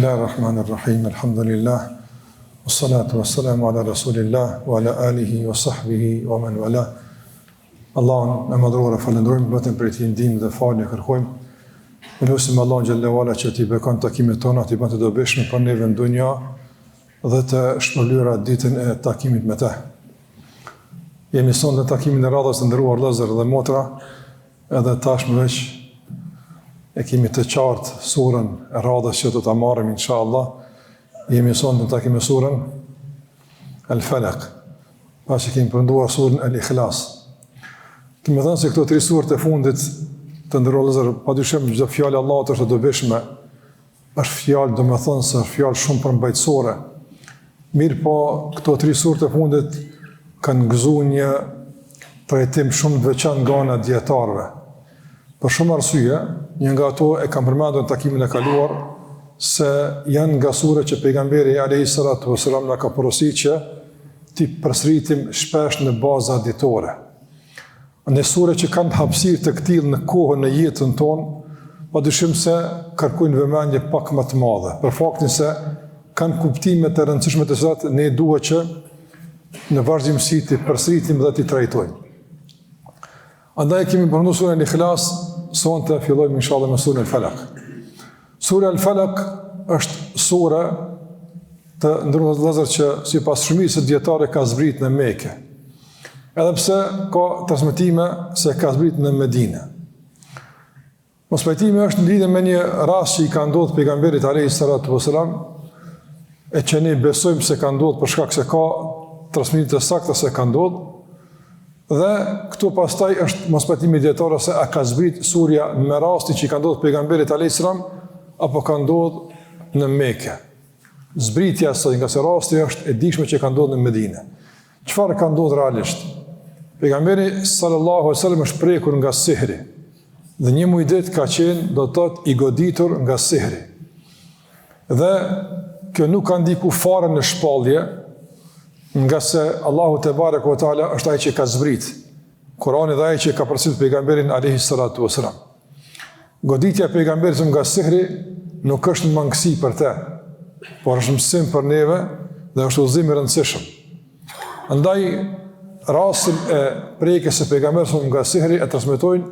Bismillahirrahmanirrahim, alhamdulillah, wassalatu wassalamu ala rasulillah, wa ala alihi wa sahbihi wa man wala. Allahun e madhruar e falendrojmë, vetëm për ti ndihmë dhe falje kërkojmë. Ne lutim Allahun xhallahu ala që t'i bekon takimet tona, t'i bën të dobishme për neve në dunja dhe të shpëlyera ditën e takimit me të. Jemi sonë në takimin e radhës të nderuar vëllezër dhe motra, edhe tashmë veç e kemi të qartë surën e radhës që do ta marrim inshallah. Jemi sonë në takim me surën Al-Falaq. Pasi kemi përnduar surën Al-Ikhlas. Kemi thënë se këto 3 surë të fundit të nderuar vëllezër, padyshim çdo fjalë Allahut është e dobishme. Është fjalë, domethënë se është fjalë shumë përmbajtësore. Mirë po, këto 3 surë të fundit kanë gëzuar një trajtim shumë të veçantë nga ana e dietarëve. Për shumë arsye, një nga ato e kam përmendur në takimin e kaluar, se janë nga sure që pejgamberi alayhi salatu wasalam na ka porositur që ti përsëritim shpesh në baza ditore. Në sure që kanë hapësirë të këtillë në kohën në jetën tonë, padyshim se kërkojnë vëmendje pak më të madhe, për faktin se kanë kuptime të rëndësishme të cilat ne duhet që në vazhdimsi të përsëritim dhe të trajtojmë. Andaj kemi përmendur surën Al-Ikhlas, sonte fillojmë inshallah me surën Al-Falaq. Sura Al-Falaq është sura të ndërruar vëllezër që sipas shumicës dietare ka zbritur në Mekë. Edhe pse ka transmetime se ka zbritur në Medinë. Mospajtimi është në lidhje me një rast që i ka ndodhur pejgamberit alayhi salatu wasalam, e që ne besojmë se ka ndodhur për shkak se ka transmetime të sakta se ka ndodhur. Dhe këtu pastaj është mospajtimi dietar se a ka zbrit surja me rastin që i ka ndodhur pejgamberit alayhis salam apo ka ndodhur në Mekë. Zbritja sot nga se rasti është e dikshme që ka ndodhur në Medinë. Çfarë ka ndodhur realisht? Pejgamberi sallallahu alaihi wasallam është prekur nga sihri. Dhe një muaj ditë ka qenë do të thotë i goditur nga sihri. Dhe kjo nuk ka ndikuar fare në shpallje, nga se Allahu te bareke ve teala është ai që ka zbrit. Kurani dhe ai që ka përsëritur pejgamberin alayhi salatu wasalam. Goditja e pejgamberit nga sihri nuk është mangësi për të, por është mësim për neve dhe është udhëzim i rëndësishëm. Andaj rastin e prekjes së pejgamberit nga sihri e transmetojnë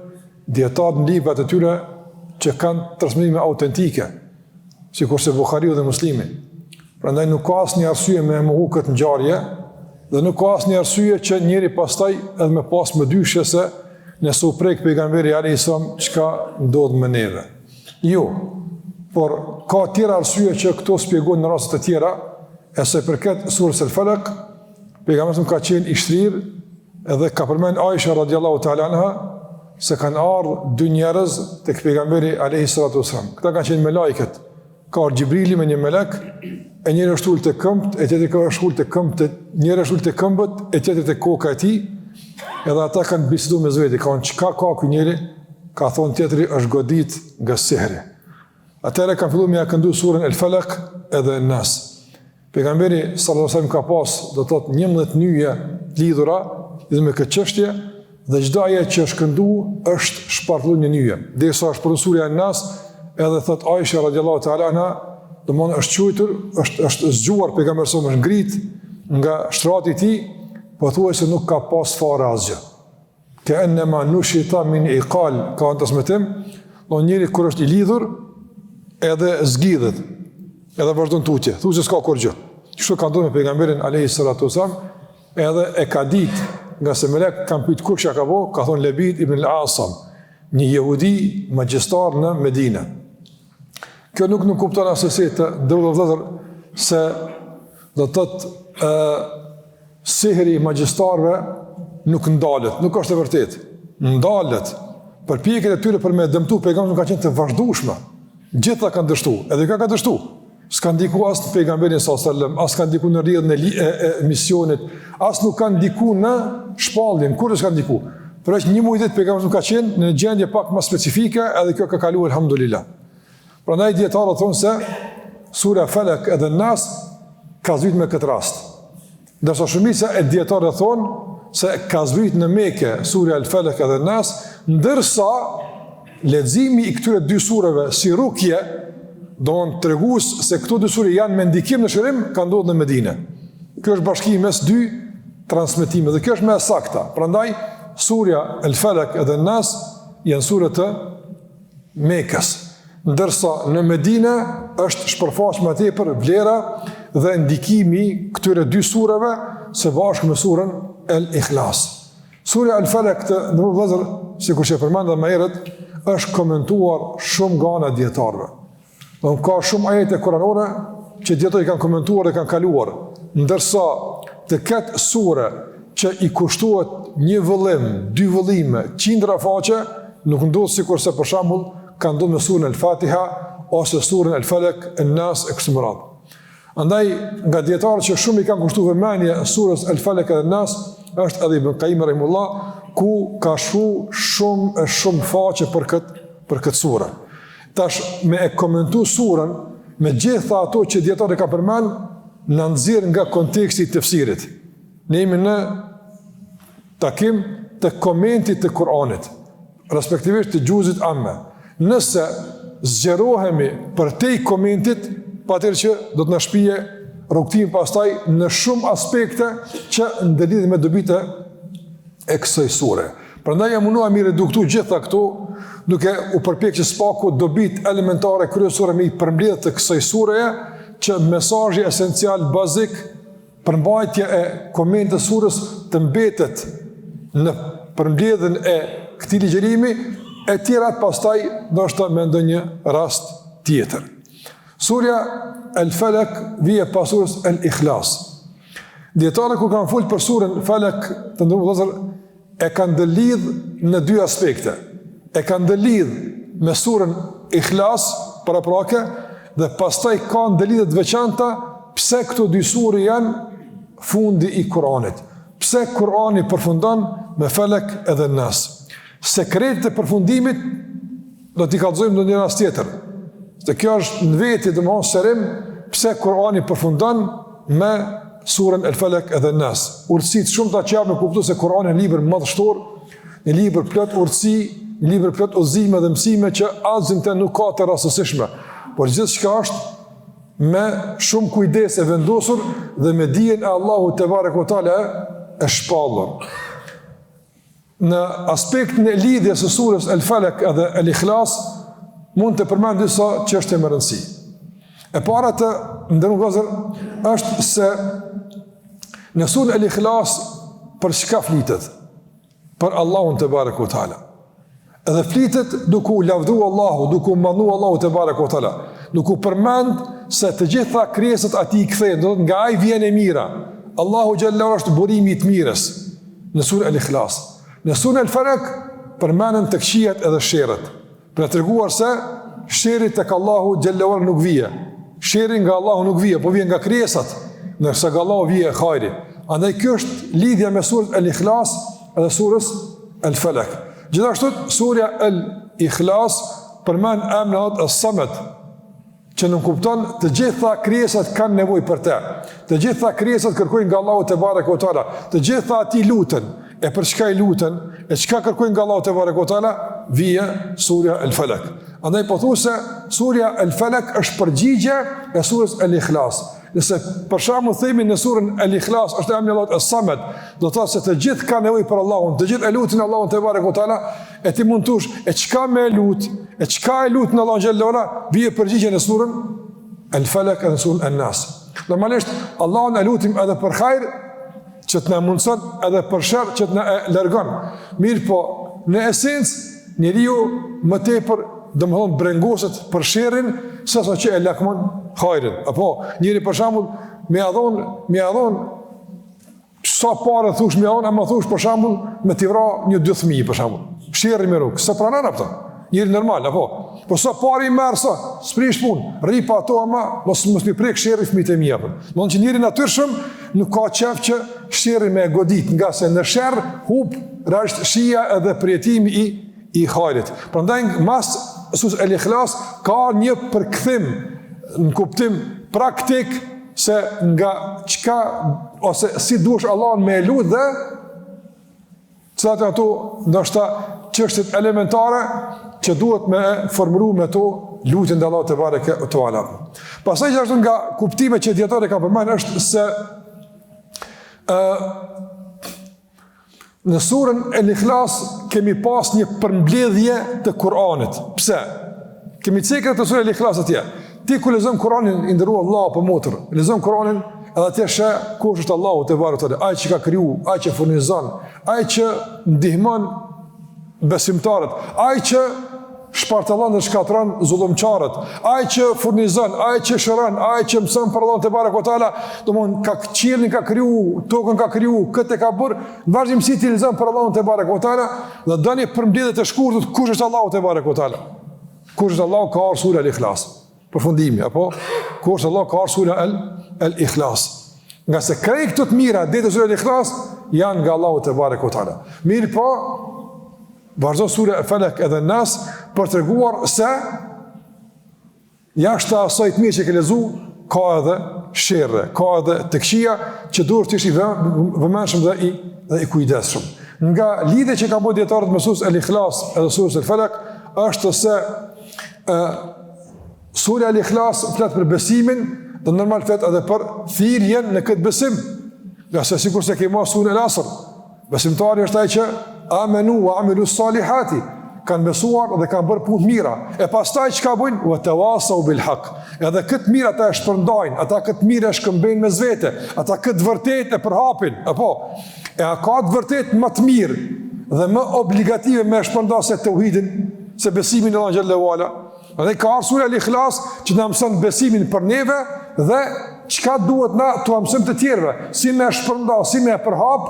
dietarë në librat e tyre që kanë transmetime autentike, sikurse Buhariu dhe Muslimi. Prandaj nuk ka asnjë arsye me mohu këtë ngjarje dhe nuk ka asnjë arsye që njëri pastaj edhe me pas më dyshje se nëse u prek pejgamberi alayhis salam çka ndodh me neve. Jo, por ka tjera arsye që këto shpjegojnë në raste të tjera, e se përket surës Al-Falaq, pejgamberi ka qenë i shtrirë edhe ka përmend Aisha radhiyallahu ta'ala anha se kanë ardhur 2 njerëz tek pejgamberi alayhis salatu wasalam. Këta kanë qenë me lajket. Ka Gjibrili me një melek, e njëri është ulë të këmbët, e tjetri është ulë të këmbët, njëri është ulë të këmbët, e tjetri të koka e tij, edhe ata kanë biseduar me zveti, kanë çka ka ky njeri, ka thonë tjetri është godit nga sihri. Atëherë kanë filluar me ja këndu surën Al-Falaq edhe Nas. Pejgamberi sallallahu alajhi wasallam ka pas, do të thotë 11 nyje lidhura lidhur me këtë çështje, dhe çdo ajo që është këndu është shpartulluar një nyje. Derisa është për surja Nas, edhe thot Aisha radhiyallahu ta'ala anha, domthonë është quajtur, është zgjuar pejgamberi sa më ngrit nga shtrati i tij, po thuaj se nuk ka pas fare asgjë. Ka enma nushita min iqal, ka transmetim, do njëri kur është i lidhur edhe zgjidhet, edhe vazhdon tutje, thuaj se s'ka kur gjë. Kështu ka ndodhur me pejgamberin alayhi salatu wasallam, edhe e ka ditë nga se melek kanë pyet kush ja ka bëu, ka thonë Labid ibn al-Asam, një jehudi magjistar në Medinë. Kjo nuk kupton asesi të ndërruar vëllezër se do të thotë sihri i magjistarëve nuk ndalet, nuk është e vërtetë. Ndalet. Përpjekjet e tyre për me dëmtu pejgamberin kanë qenë të vazhdueshme. Gjithta kanë dështuar, edhe ka dështuar. S'ka ndikuar as në pejgamberin sallallahu alajhi wasallam, as ka ndikuar në rrjedhën e misionit, as nuk ka ndikuar në shpalljen, kur s'ka ndikuar. Por është një muaj ditë pejgamberi ka qenë në gjendje pak më specifike, edhe kjo ka kaluar alhamdulillah. Prandaj dietarët thonë se sura Falaq edhe Nas ka zbritur me këtë rast. Ndërsa shumica e dietarëve thonë se ka zbritur në Mekë sura Al-Falaq edhe Nas, ndërsa leximi i këtyre 2 sureve si rukje do në tregues se këto dy sure janë me ndikim në shërim, ka ndodhur në Medinë. Kjo është bashkimi mes dy transmetime dhe kjo është më e sakta. Prandaj surja El-Falaq edhe Nas janë sure të Mekës, ndërsa në Medinë është shpërfaqur më tepër vlera dhe ndikimi këtyre dy sureve së bashku me surën El-Ikhlas. Surja El-Falaq të ndërvëzër, sikur që përmenda më herët, është komentuar shumë nga ana dietarëve. Ka shumë ajete kuranore që dietarët kanë komentuar dhe kanë kaluar, ndërsa të ketë sure që i kushtohet një vëllim, dy vëllime, qindra faqe, nuk ndodh sikurse për shembull ka ndodhur me surën El-Fatiha ose surën El-Falaq, En-Nas e kështu me radhë. Andaj nga dietarët që shumë i kanë kushtuar vëmendje surës El-Falaq dhe En-Nas është edhe Ibn Qayyim rahimullah, ku ka shumë faqe për këtë surë. Tash me e komentu surën, me gjitha ato që dietarët ka përmend, në nxjerr nga konteksti i tefsirit. Ne jemi në takim të komentit të Kur'anit, respektivisht të gjuzit amme. Nëse zgjerohemi për te i komentit, patjetër që do të na shpije rrugtim pastaj në shumë aspekte që ndëlidhen me dobitë e kësaj sure. Prandaj jam munduar mi reduktu gjitha këto, duke u përpjekë që spaku dobit elementare kryesore me i përmbledh të kësaj sureje, që mesazhi esencial bazik, përmbajtja e komentit të surës të mbetet në përmbledhjen e këtij ligjërimi, e tjerat pastaj ndoshta me ndonjë rast tjetër. Surja El-Falaq vije pas surës El-Ikhlas. Dietarët kur kanë folur për surën Falaq, të ndërmjetësor e kanë ndëlidh në dy aspekte. E kanë ndëlidh me surën Ikhlas paraprake dhe pastaj ka ndëlidhje të veçanta pse këto dy sure janë fundi i Kuranit. Pse Kurani përfundon me Falaq edhe Nas. Sekretet e përfundimit do t'i kallëzojmë në një rast tjetër. Se kjo është në veti domosdoshmë serim pse Kurani përfundon me surën El-Falaq edhe Nas. Urtësitë shumë të qarta me kuptues se Kurani është libër madhështor, një libër plot urtësi, një libër plot udhëzime dhe mësime që asgjë nuk ka të rastësishme, por gjithçka është me shumë kujdes e vendosur dhe me dijen e Allahut te barekuhu teala e shpallur. Në aspektin e lidhjes së surës El-Falaq edhe El-Ikhlas mund të përmend disa çështje më rëndësi. E para të ndërmjetësor është se në surën El-Ikhlas për çka flitet? Për Allahun te barekuhu teala. Edhe flitet duke u lavdruar Allahu, duke u manduar Allahu te barekuhu teala, duke u përmend se të gjitha krijesat atij i kthehen, do të nga ai vjen e mira. Allahu xhallahu është burimi i të mirës në surën El-Ikhlas. Në surën El-Falaq përmenden të këqijat edhe sherrat, për të treguar se sherri tek Allahu xhallahu nuk vije. Sherri nga Allahu nuk vije, po vjen nga krijesat, ndërsa nga Allahu vije hajri. Andaj kjo është lidhja me surën El-Ikhlas edhe surës El-Falaq. Gjithashtu surja El-Ikhlas përmend emrin As-Samad, që nuk kupton të gjitha krijesat kanë nevojë për të. Të gjitha krijesat kërkojnë nga Allahu te barekuhu teala, të gjitha ati luten. E për çka i luten, e çka kërkojnë nga Allahu te barekuhu teala, vije surja El-Falaq. Andaj po thu se surja El-Falaq është përgjigje e surës El-Ikhlas. Nëse për shembull themi në surën El-Ikhlas është emri i Allahut As-Samad, do të thotë se të gjithë kanë nevojë për Allahun, të gjithë e lutin Allahun te barekuhu teala, e ti mund thosh, e çka më lut, e çka e lutin Allahun xhallahu ala, vije përgjigje në surën El-Falaq dhe në surën En-Nas. Normalisht Allahun e lutim edhe për hajër që të na mundson, edhe për sherr që të na largon. Mirë po, në esencë njeriu më tepër domthon brengoset për sherrin sesa që e lakmon hajrin. Apo njëri për shembull më ia dhon sa parë thosh më ia ama thosh për shembull me t'i vrar një 2 fëmijë për shembull. Sherri më rrug, sa pranon ato. Njëri normal, apo. Po sa parë i merr sa, sprish punë, rri pa ato ama mos mi prek sherri fëmijët e mia. Domthon që njëri natyrshëm nuk ka qef që sherri me godit, nga se në sherr hub rasht shija edhe përjetimi i hajrit. Prandaj mas surës El-Ikhlas ka një përkthim në kuptim praktik se nga çka ose si duhesh Allahun me lut dhe çfarë ato ndoshta çështjet elementare që duhet me formulu me to lutjen te Allahu te bareke te ala. Pastaj gjithashtu nga kuptime që dietarët kanë përmendur është se në surën El-Ikhlas kemi pas një përmbledhje të Kur'anit. Pse? Kemi cekrat të surën El-Ikhlas atje. Ti ku lexon Kur'anin, i nderuar Allahu për motër, lexon Kur'anin edhe atje shë kush është Allahu te bareke te ala, ai që ka kriju, ai që furnizon, ai që ndihmon besimtarët, ai që shpartallon dhe shkatron zullumçarët, ai që furnizon, ai që shëron, ai që mëson për Allahun te bareke te ala, domthon ka qiellin ka kriju, tokën ka kriju, këtë ka bërë, në vazhdimsi ti lexon për Allahun te bareke te ala dhe dani përmbledhje të shkurtër kush është Allahu te bareke te ala. Kush është Allahu ka sura Al-Ikhlas. Përfundimi apo kush është Allahu ka sura Al-Ikhlas. Nga se krejt këto të mira dhe të sura Al-Ikhlas janë nga Allahu te bareke te ala. Mirë po vazhdo sura Al-Falaq edhe Nas për të treguar se jashtë asaj të mirë që ke lexuar ka edhe sherrë, ka edhe të këqija që duhet të ishi vëmendshëm dhe i kujdesshëm. Nga lidhja që ka bërë dietarët me surën Al-Ikhlas edhe surën Al-Falaq është se sura Al-Ikhlas flet për besimin dhe normal flet edhe për thirrjen në këtë besim. Nga se sikur se kemi surën Al-Asr, besimtari është ai që amenu wa amilu salihati, kanë besuar dhe kanë bërë punë mira. E pastaj çka bujnë? Wa tawasau bil haq. Edhe këtë mirë ata e shpërndajnë, ata këtë mirë e shkëmbejnë mes vete, ata këtë vërtet e përhapin, apo e ka të vërtet më të mirë dhe më obligative me shpërnda se tauhidin, se besimin në Allah xhallahu ala. Dhe ka sura Al-Ikhlas që na mëson besimin për neve dhe çka duhet na t'u mësojmë të tjerëve, si me shpërnda, si me përhap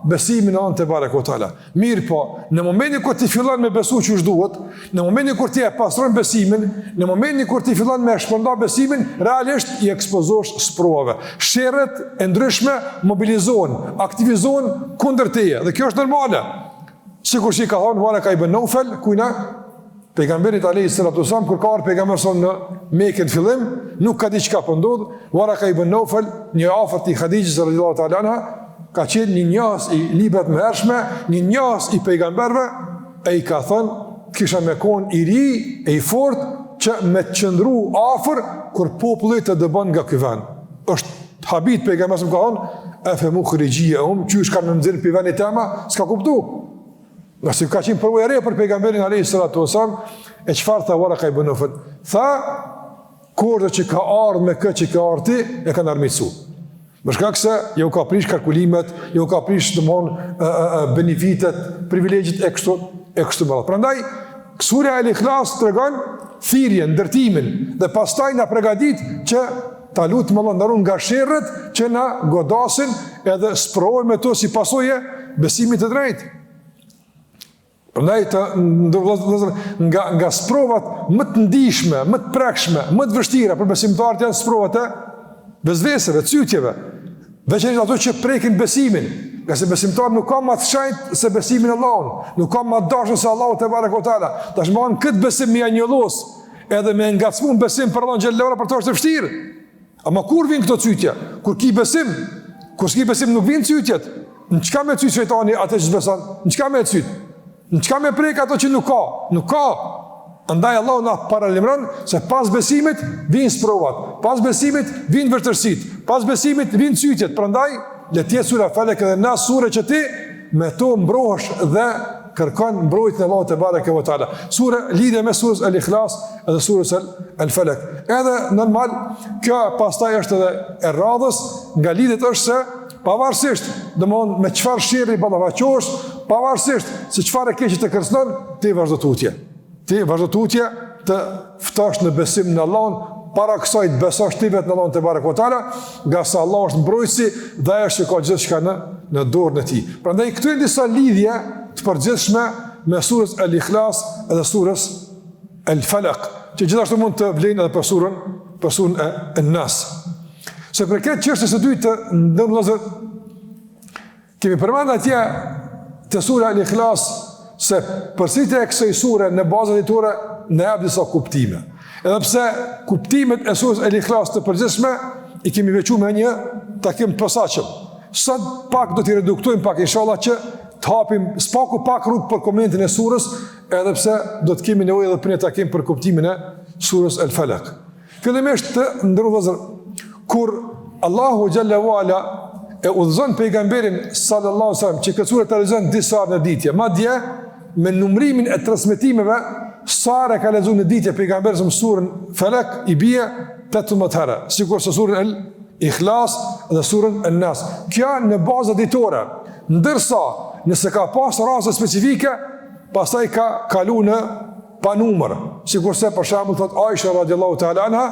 besimin në Allah te bareke te ala. Mirë po, në momentin kur ti fillon me besu që është duhet, në momentin kur ti e pastron besimin, në momentin kur ti fillon me shpërnda besimin, realisht i ekspozosh sprovave. Sherrët e ndryshme mobilizohen, aktivizohen kundër teje dhe kjo është normale. Sikur që i ka thonë Waraka ibn Naufal, kujna pejgamberit alayhi salatu wasallam kur ka ardhur pejgamberi son në Mekë në fillim, nuk ka di çka po ndodh. Waraka ibn Naufal, një afërt i Khadijës radhiyallahu ta'ala anha, ka qenë një njohës i librat më hershme, një njohës i pejgamberve, e i ka thënë, kisha me konë i ri e i fort, që me të qëndru afër, kur populli të dëbën nga ky vend. Është habit pejgamberit më ka thonë, e fe mu khrigjia që është kanë në nëzirë për veni tema, s'ka kuptu. Nëse ka qenë përvojë e re për pejgamberin alayhi salatu wasallam, e çfarë tha Waraka ibn Naufal? Tha, kurdo që ka ardhur me këtë që ka ardhur ti, e kanë armiqsu. Për shkak se ju ka prish kalkulimet, ju ka prish benefitet, privilegjit e kështu me radhë. Prandaj sura Al-Ikhlas tregon thirrjen, ndërtimin dhe pastaj na përgatit që ta lutëm Allah ndarun nga sherrët që na godasin edhe sprovojmë to si pasojë besimit të drejtë. Prandaj nga sprovat më të ndihshme, më të prekshme, më të vështira për besimtarët janë sprovat e bezveseve, cytjeve, veçanërisht ato që prekin besimin, nga se besimtar nuk ka më të shenjtë se besimin në Allahun, nuk ka më të dashur se Allahu te bareke te ala. Tash mohon këtë besim me anjollos, edhe me ngacmuar besim për Allahun xhallahu ala për të është vështirë. Ama kur vin këto cytje? Kur ki besim, kur s'ki besim nuk vin cytjet. Në çka me cyt shejtani atë që beson? Në çka me cyt? Në çka me prek ato që nuk ka? Nuk ka. Andaj Allahu na paralajmëron se pas besimit vijnë sprovat, pas besimit vijnë vërtetësit, pas besimit vijnë cytjet. Prandaj le të jetë sura Falaq edhe Nas sura që ti me to mbrohesh dhe kërkon mbrojtjen e Allahut te bareke ve teala. Sura lidhe me surës Al-Ikhlas edhe surës Al-Falaq. Edhe normal kjo pastaj është edhe e radhës, nga lidhet është se pavarësisht, domthon me çfarë shirri ballafaqosh, pavarësisht se çfarë keq të kërcënon, ti vazhdo tutje. Ti vazhdo tutje të ftosh në besim në Allahun, para kësaj të besosh ti vetë në Allahun te bareke ve teala, nga sa Allah është mbrojtësi dhe ai është ka gjithçka në dorën e tij. Prandaj këtu janë disa lidhje të përgjithshme me surës Al-Ikhlas edhe surës Al-Falaq, që gjithashtu mund të vlejnë edhe për surën e Nas. Se për këtë çështje së dytë të vëllezër, kemi përmendur atje te sura Al-Ikhlas se përsëritja e kësaj sure në bazën e tyre ne jap disa kuptime. Edhe pse kuptimet e surës Al-Ikhlas të përgjithshme i kemi veçuar me një takim të posaçëm. Sot pak do t'i reduktojmë pak inshallah që të hapim spaku pak rrugë për komentin e surës, edhe pse do të kemi nevojë edhe për një takim për kuptimin surës El Falaq. Fillimisht të ndërruzër, kur Allahu Xhallahu Ala e udhëzon pejgamberin sallallahu alaihi wasallam që këtë surë të lexon disa në ditje, madje me numrimin e transmetimeve sa herë ka lexuar në ditje pejgamberi në surën Falaq i bie 18 herë, sikur se surën El Ikhlas dhe surën El Nas. Kjo në bazë ditore, ndërsa nëse ka pas raste specifike, pastaj ka kalu në pa numër, sikurse për shembull thot Aisha radhiyallahu ta'ala anha,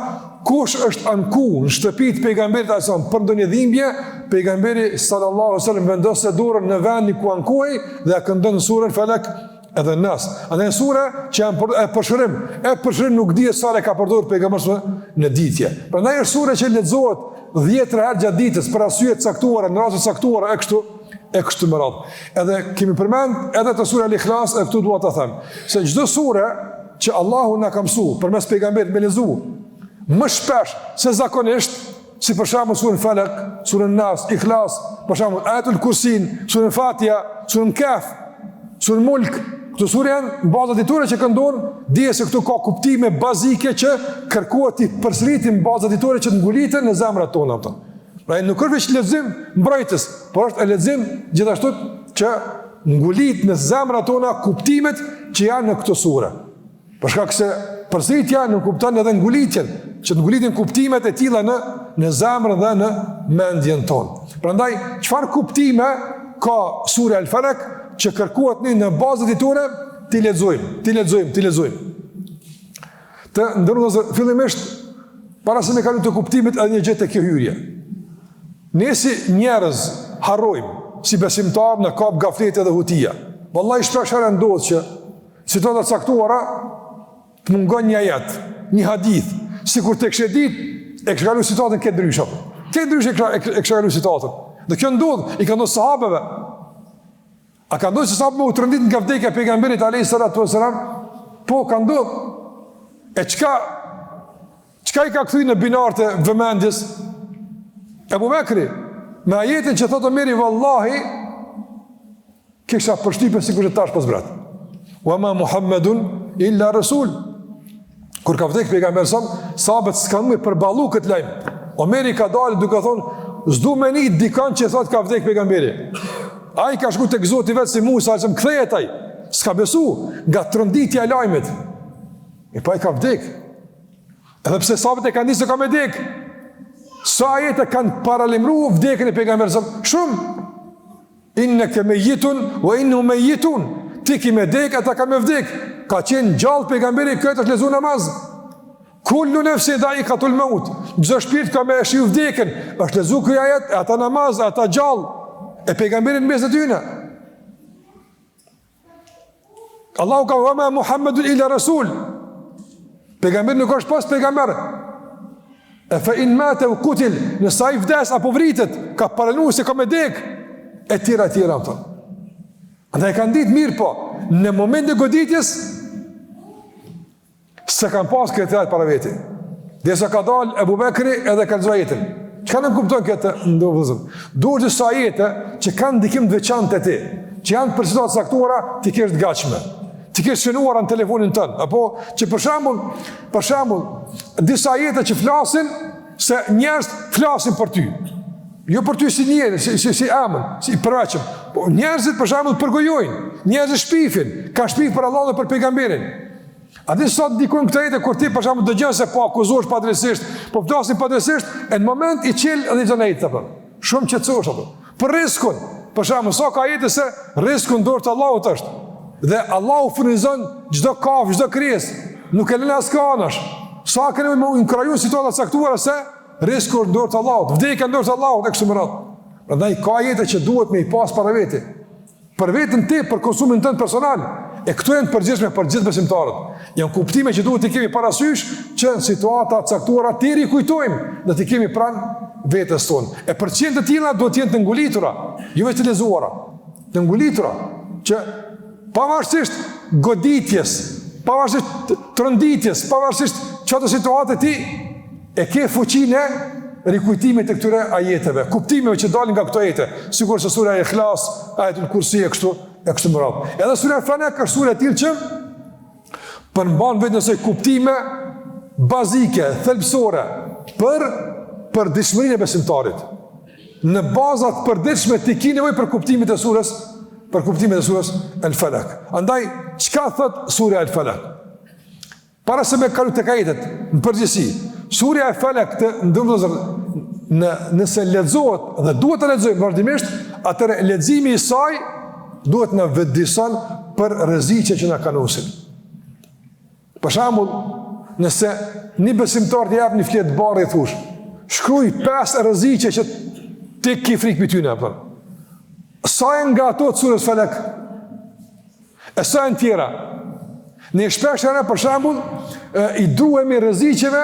kush është anku në shtëpitë e pejgamberit sallallahu për ndonjë dhimbje, pejgamberi sallallahu alaihi wasallam vendos dorën në vendin ku ankuhej dhe këndon surën Falaq edhe Nas. Anë sura që janë e përshërim nuk dihet sa ka përdorur pejgamberi në ditje. Prandaj është sura që lexohet 10 herë gjatë ditës për arsye të caktuara, në raste të caktuara e kështu me radhë. Edhe kemi përmend edhe të sura Al-Ikhlas, e këtu dua ta them se çdo sure që Allahu na ka mësuar përmes pejgamberit me lezu më shpesh se zakonisht, si për shembull surën Falaq, surën Nas, Ikhlas, për shembull Ayatul Kursin, surën Fatiha, surën Kaf, surën Mulk, këto sure janë baza ditore që këndon, dije se këtu ka kuptime bazike që kërkohet të përsëritim baza ditore që të nguliten në zemrat tona ato. Pra nuk është veç lexim mbrojtës, por është e lexim gjithashtu që ngulit në zemrat tona kuptimet që janë në këtë sure. Për shkak se përsëritja nuk kupton edhe ngulitjen, që të ngulitin kuptimet e tilla në zemrën dhe në mendjen tonë. Prandaj, çfarë kuptime ka sura El Falaq që kërkohet në bazë ditore ti lexojmë. Të ndërrozë fillimisht para se me kalu të kuptimit edhe një gjë të kjo hyrje. Ne si njerëz harrojmë si besimtar në kap gaflete dhe hutia. Vallahi shpesh herë ndodh që situata caktuara të mungon një ajet, një hadith, sikur të kishte ditë e kishte kaluar situatën këtë ndryshe. Këtë ndryshe e kishte kaluar situatën. Dhe kjo ndodh, i ka ndodhur sahabeve. A ka ndodhur se sahabët u trondit nga vdekja e pejgamberit alayhis salatu wasalam? Po ka ndodhur. E çka i ka kthyr në binar të vëmendjes? Ebu Bekri, me ajetin që thotë Omeri, vallahi, kisha përshtypje sikur të tash pas brat. Wa ma Muhammedun illa rasul. Kur ka vdek pejgamberi sahabët s'kan më përballu këtë lajm. Omeri ka dalë duke thonë, s'du me një dikon që thotë ka vdek pejgamberi. Ai ka shku tek Zoti vetë si Musa, që më kthehet ai. S'ka besu nga tronditja e lajmit. E pa i ka vdek. Edhe pse sahabët e kanë nisë ka me vdek. Sa ajete kanë paralimru vdekjen e pejgamberit shumë. Inneke mejitun wa innu mejitun. Ti ki me vdek, ata ka me vdek. Ka qenë gjallë pejgamberi, këtë është lezu namaz. Kullu nefsi dhaikatul maut. Çdo shpirt ka me shiu vdekjen. Është lezu ky ajet, ata namaz, ata gjallë. E pejgamberin mes të tyre. Allahu ka wa ma Muhammedun illa rasul. Pejgamberi nuk është pas pejgamber. E fa in mate u kutil, nësa i vdes apo vritet, ka paranu se ka me dek, e tjera. Ata e kanë ditë mirë po, në moment e goditjes, se kanë pas këtë ajet para veti. Dhe se ka dalë Ebu Bekri edhe ka lëzva jetën. Që kanë në kuptojnë këtë ndovëzëm? Duhet të sa jetë që kanë ndikim të veçantë të ti, që janë për situatë saktuara, ti kështë gachme. Ti kesh shënuar në telefonin tënë, apo që për shembull, disa jete që flasin se njerëz flasin për ty. Jo për ty si njerëz, si emër, si përveçëm. Po njerëzit për shembull përgojojnë, njerëzit shpifin, ka shpif për Allah dhe për pejgamberin. A di sot dikujnë këtë jetë kur ti për shembull dëgjon se po akuzosh padrejtisht, po flasin padrejtisht, në moment i qel edhe zonë jetë apo. Shumë qetësohesh apo. Për rrezikun, për shembull, sa ka jetë se rreziku në dorë të Allahut është. Dhe Allahu furnizon çdo kafë, çdo krijesë. Nuk e lën asnjë anash. Sa kemi më inkraju situata caktuara se rreziku në dorë të Allahut, vdekja në dorë të Allahut e kështu me radhë. Prandaj ka jete që duhet me i pas para veti. Për veten ti, për konsumin tënd personal. E këto janë përgjithshme për gjithë besimtarët. Janë kuptime që duhet të kemi parasysh që në situata caktuara ti rikujtojmë dhe të kemi pranë vetes tonë. E për çështje të tilla duhet të jenë të ngulitura, jo vetëm të lezuara. Të ngulitura që pavarësisht goditjes, pavarësisht tronditjes, pavarësisht çdo situatë ti e ke fuqinë rikujtimit të këtyre ajeteve, kuptimeve që dalin nga këto ajete, sikur se sura Ikhlas, Ayatul Kursi e kështu me radhë. Edhe sura Falaq është sura e tillë që përmban vetëm se kuptime bazike, thelbësore për dishmërinë e besimtarit. Në bazat përditshme ti ke nevojë për kuptimin e surës, El-Falaq. Andaj çka thot sura El-Falaq? Para se me kalu tek ajetet, në përgjithësi, surja El-Falaq nëse lexohet dhe duhet të lexojmë vazhdimisht, atëherë leximi i saj duhet na vëdëson për rreziqe që na kanosin. Për shembull, nëse një besimtar të jap një fletë barë i thosh, shkruaj 5 rreziqe që ti ke frikë me ty në apo. Sa e nga ato të surës Falaq? E sa e në tjera? Në shpesh herë për shembull, i duhemi rreziqeve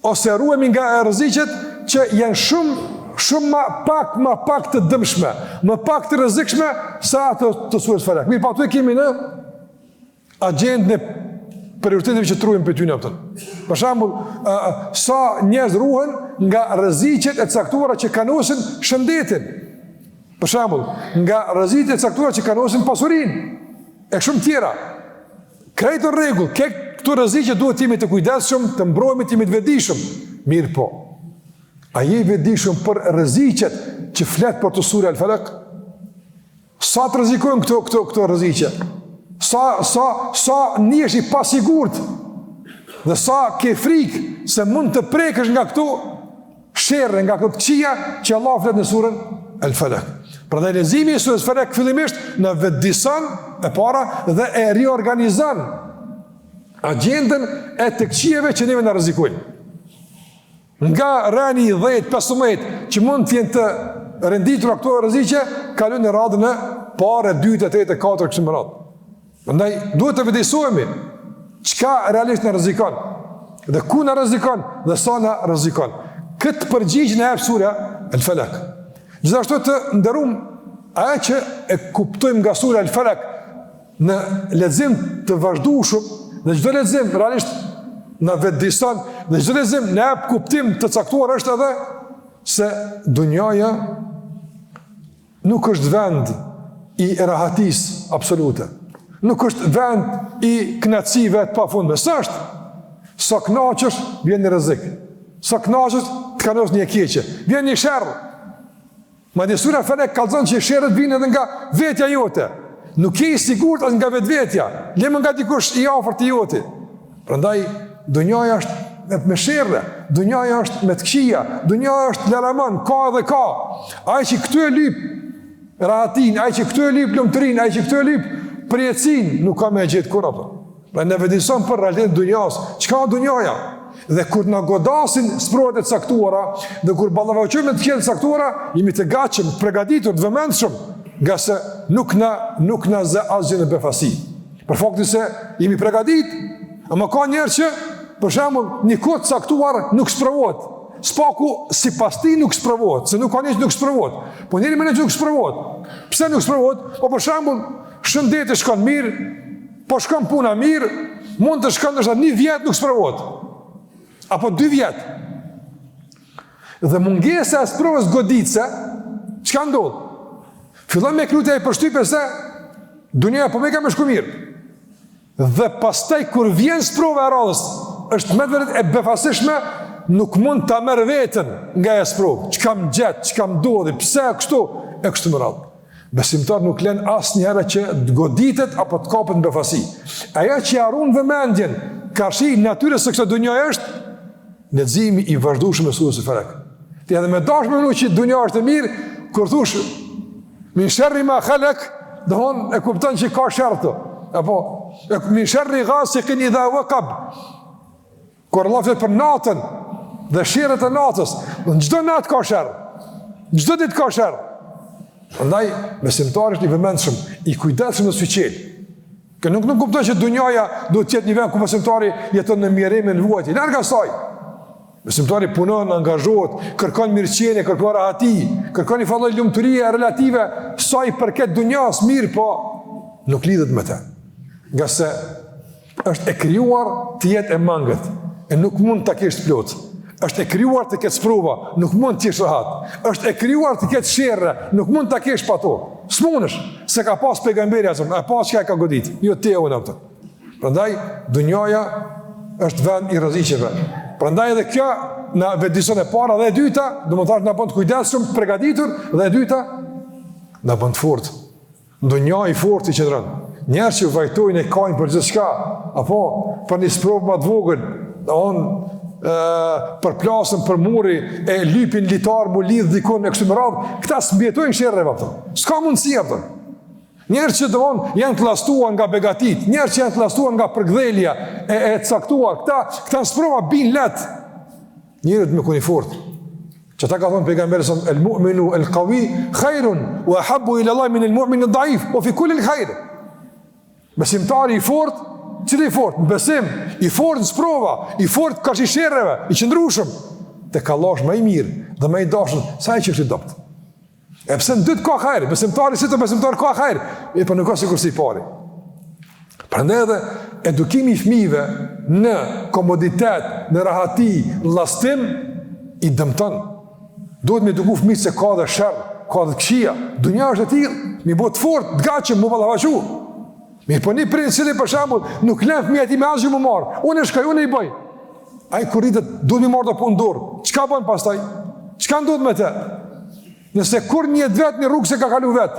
ose ruhemi nga rreziqet që janë shumë më pak të dëmshme, më pak të rrezikshme sa ato të surës Falaq. Mirë, pa ato e kemi në agjendën e prioriteteve që truhem për ty në ato. Për shembull, sa njerëz ruhen nga rreziqet e caktuara që kanosin shëndetin. Për shembull, nga rreziqet e caktuara që kanosin pasurinë e shumë tjera. Krejtë rregull, këto rreziqe duhet jemi të kujdesshëm, të mbrojmë, të jemi të vetëdijshëm. Mirë po. A je i vetëdijshëm për rreziqet që flet për të surë El-Falaq? Sa të rrezikojnë këto rreziqe? Sa njesh i pasigurt dhe sa ke frikë se mund të prekësh nga këto sherrë, nga këto këqija që Allah flet në surën El-Falaq. Prandaj leximi i surës Falaq fillimisht në vetëdijson e para dhe e riorganizon agjendën e të këqijave që neve na rrezikojnë. Nga rani 10-15 që mund të jenë të renditur këto rreziqe, kalojnë në radhën e parë, 2, 3, 4 kështu me radhë. Prandaj duhet të vetëdijsohemi çka realisht na rrezikon dhe ku na rrezikon dhe sa na rrezikon. Këtë përgjigje na jep sura El-Falaq. Gjithashtu të nderuam ajo që e kuptojmë nga sura El-Falaq në lexim të vazhdueshëm, dhe çdo lexim realisht na vetëdijson, dhe çdo lexim na jep kuptim të caktuar është edhe se dunjaja nuk është vend i rahatisë absolute. Nuk është vend i kënaqësive të pafundme. S'është. Sa kënaqesh, vjen një rrezik. Sa kënaqesh, të kanos një keqe. Vjen një sherrë. Madje sura Falaq kallzon që sherrët vijnë edhe nga vetja jote. Nuk je i sigurt as nga vetvetja. Lëmë nga dikush i afërt i joti. Prandaj dunjaja është me sherrë, dunjaja është me të këqija, dunjaja është laraman, ka dhe ka. Ai që këtu e lyp rahatin, ai që këtu e lyp lumturinë, ai që këtu e lyp përjetësin, nuk ka me gjithë kur ato. Pra ne vetëdijson për realitetin e dunjas, çka është dunjaja? Dhe kur na godasin sprovat e caktuara, dhe kur ballavaçojmë të këto caktuara, jemi të gatshëm, të përgatitur, të vëmendshëm, nga se nuk na zë asgjë në befasi. Për faktin se jemi përgatitur, ama ka njerëz që për shembull një kohë të caktuar nuk sprovohet. Spaku sipas ti nuk sprovohet, se nuk ka njerëz nuk sprovohet. Po njëri më nuk sprovohet. Pse nuk sprovohet? Po për shembull shëndeti shkon mirë, po shkon puna mirë, mund të shkon ndoshta 1 vjet nuk sprovohet. Apo 2 vjet. Dhe mungesa e sprovës goditse, çka ndodh? Fillon me krutja e përshtypjes se dunia po më ka më shku mirë. Dhe pastaj kur vjen sprova e radhës, është më vërtet e befasishme, nuk mund ta merr veten nga e sprovë. Çka më gjet, çka më ndodhi, pse kështu e kështu me radhë. Besimtar nuk lën asnjëherë që të goditet apo të kapet në befasi. Ajo që harron vëmendjen, karshi natyrës së kësaj dhunjaje është leximi i vazhdueshëm e surës Falaq. Ti edhe me dashme më që dhunja është e mirë, kur thosh min sharri ma khalaq, don e kupton që ka sherrë. Apo min sharri ghasiqin idha waqab. Kur Allah flet për natën dhe sherrët e natës, në çdo natë ka sherrë. Çdo ditë ka sherrë. Prandaj besimtari është i vëmendshëm, i kujdesshëm në suqel. Që nuk kupton që dhunjaja duhet të jetë një vend ku besimtari jeton në mirërim e në vuajtje. Larg asaj. Besimtari punon, angazhohet, kërkon mirëqenie, kërkon rahati, kërkon një falloj lumturie relative sa i përket dunjas, mirë, po nuk lidhet me të. Nga se është e krijuar të jetë e mangët, e nuk mund ta kesh plot. Është e krijuar të ketë sprova, nuk mund të jesh rahat. Është e krijuar të ketë sherrë, nuk mund ta kesh pa to. S'munësh, se ka pas pejgamberi asum, a pas çka ka godit. Jo te unë atë. Prandaj dunjaja është vend i rreziqeve. Prandaj edhe kjo na vetëdijson e para dhe e dyta, domethënë na bën të kujdesshëm, të përgatitur, dhe e dyta na bën të fortë. Ndonjë i fortë që qëndron. Njerëz që vajtojnë e kanë për gjithçka, apo për një sprovë më të vogël, për plasën, për muri, e lypin litar, mu lidh dikon e kështu me radhë, këta s'mbjetojnë sherrreve ato. S'ka mundësi ato. Njerëz që janë të llastuar nga begatit, njerëz që janë të llastuar nga përgdhelja e caktuar, këta sprova bin let. Njerëz me kuni fort. Që ta ka thonë pejgamberi sa el mu'minu el qawi khairun wa ahabbu ila Allah min el mu'min el dhaif wa fi kulli el khair. Besimtari i fort, cili i fort? Në besim, i fort në sprova, i fort karshi sherrreve, i qëndrueshëm. Tek Allah është më i mirë dhe më i dashur sa ai që është i dopt. E pse në dytë ka hajrë, besimtari si të besimtari ka hajrë, e për nuk ka sikur si pari. Prandaj edhe edukimi i fëmijëve në komoditet, në rahati, në llastim, i dëmton. Duhet me eduku fëmijët se ka dhe sherr, ka dhe këqija. Dunja është e tillë, mi bëhet fort, të gatshëm, mu ballavaçu. Mirë, po një prind cili për shembull nuk lën fëmijët i me asgjë më marr. Unë shkoj, unë i bëj. Ai kur rritet, duhet mi marr apo në dorë. Çka bën pastaj? Çka ndodh me të? Nëse kur një vet në rrugë se ka kalu vet.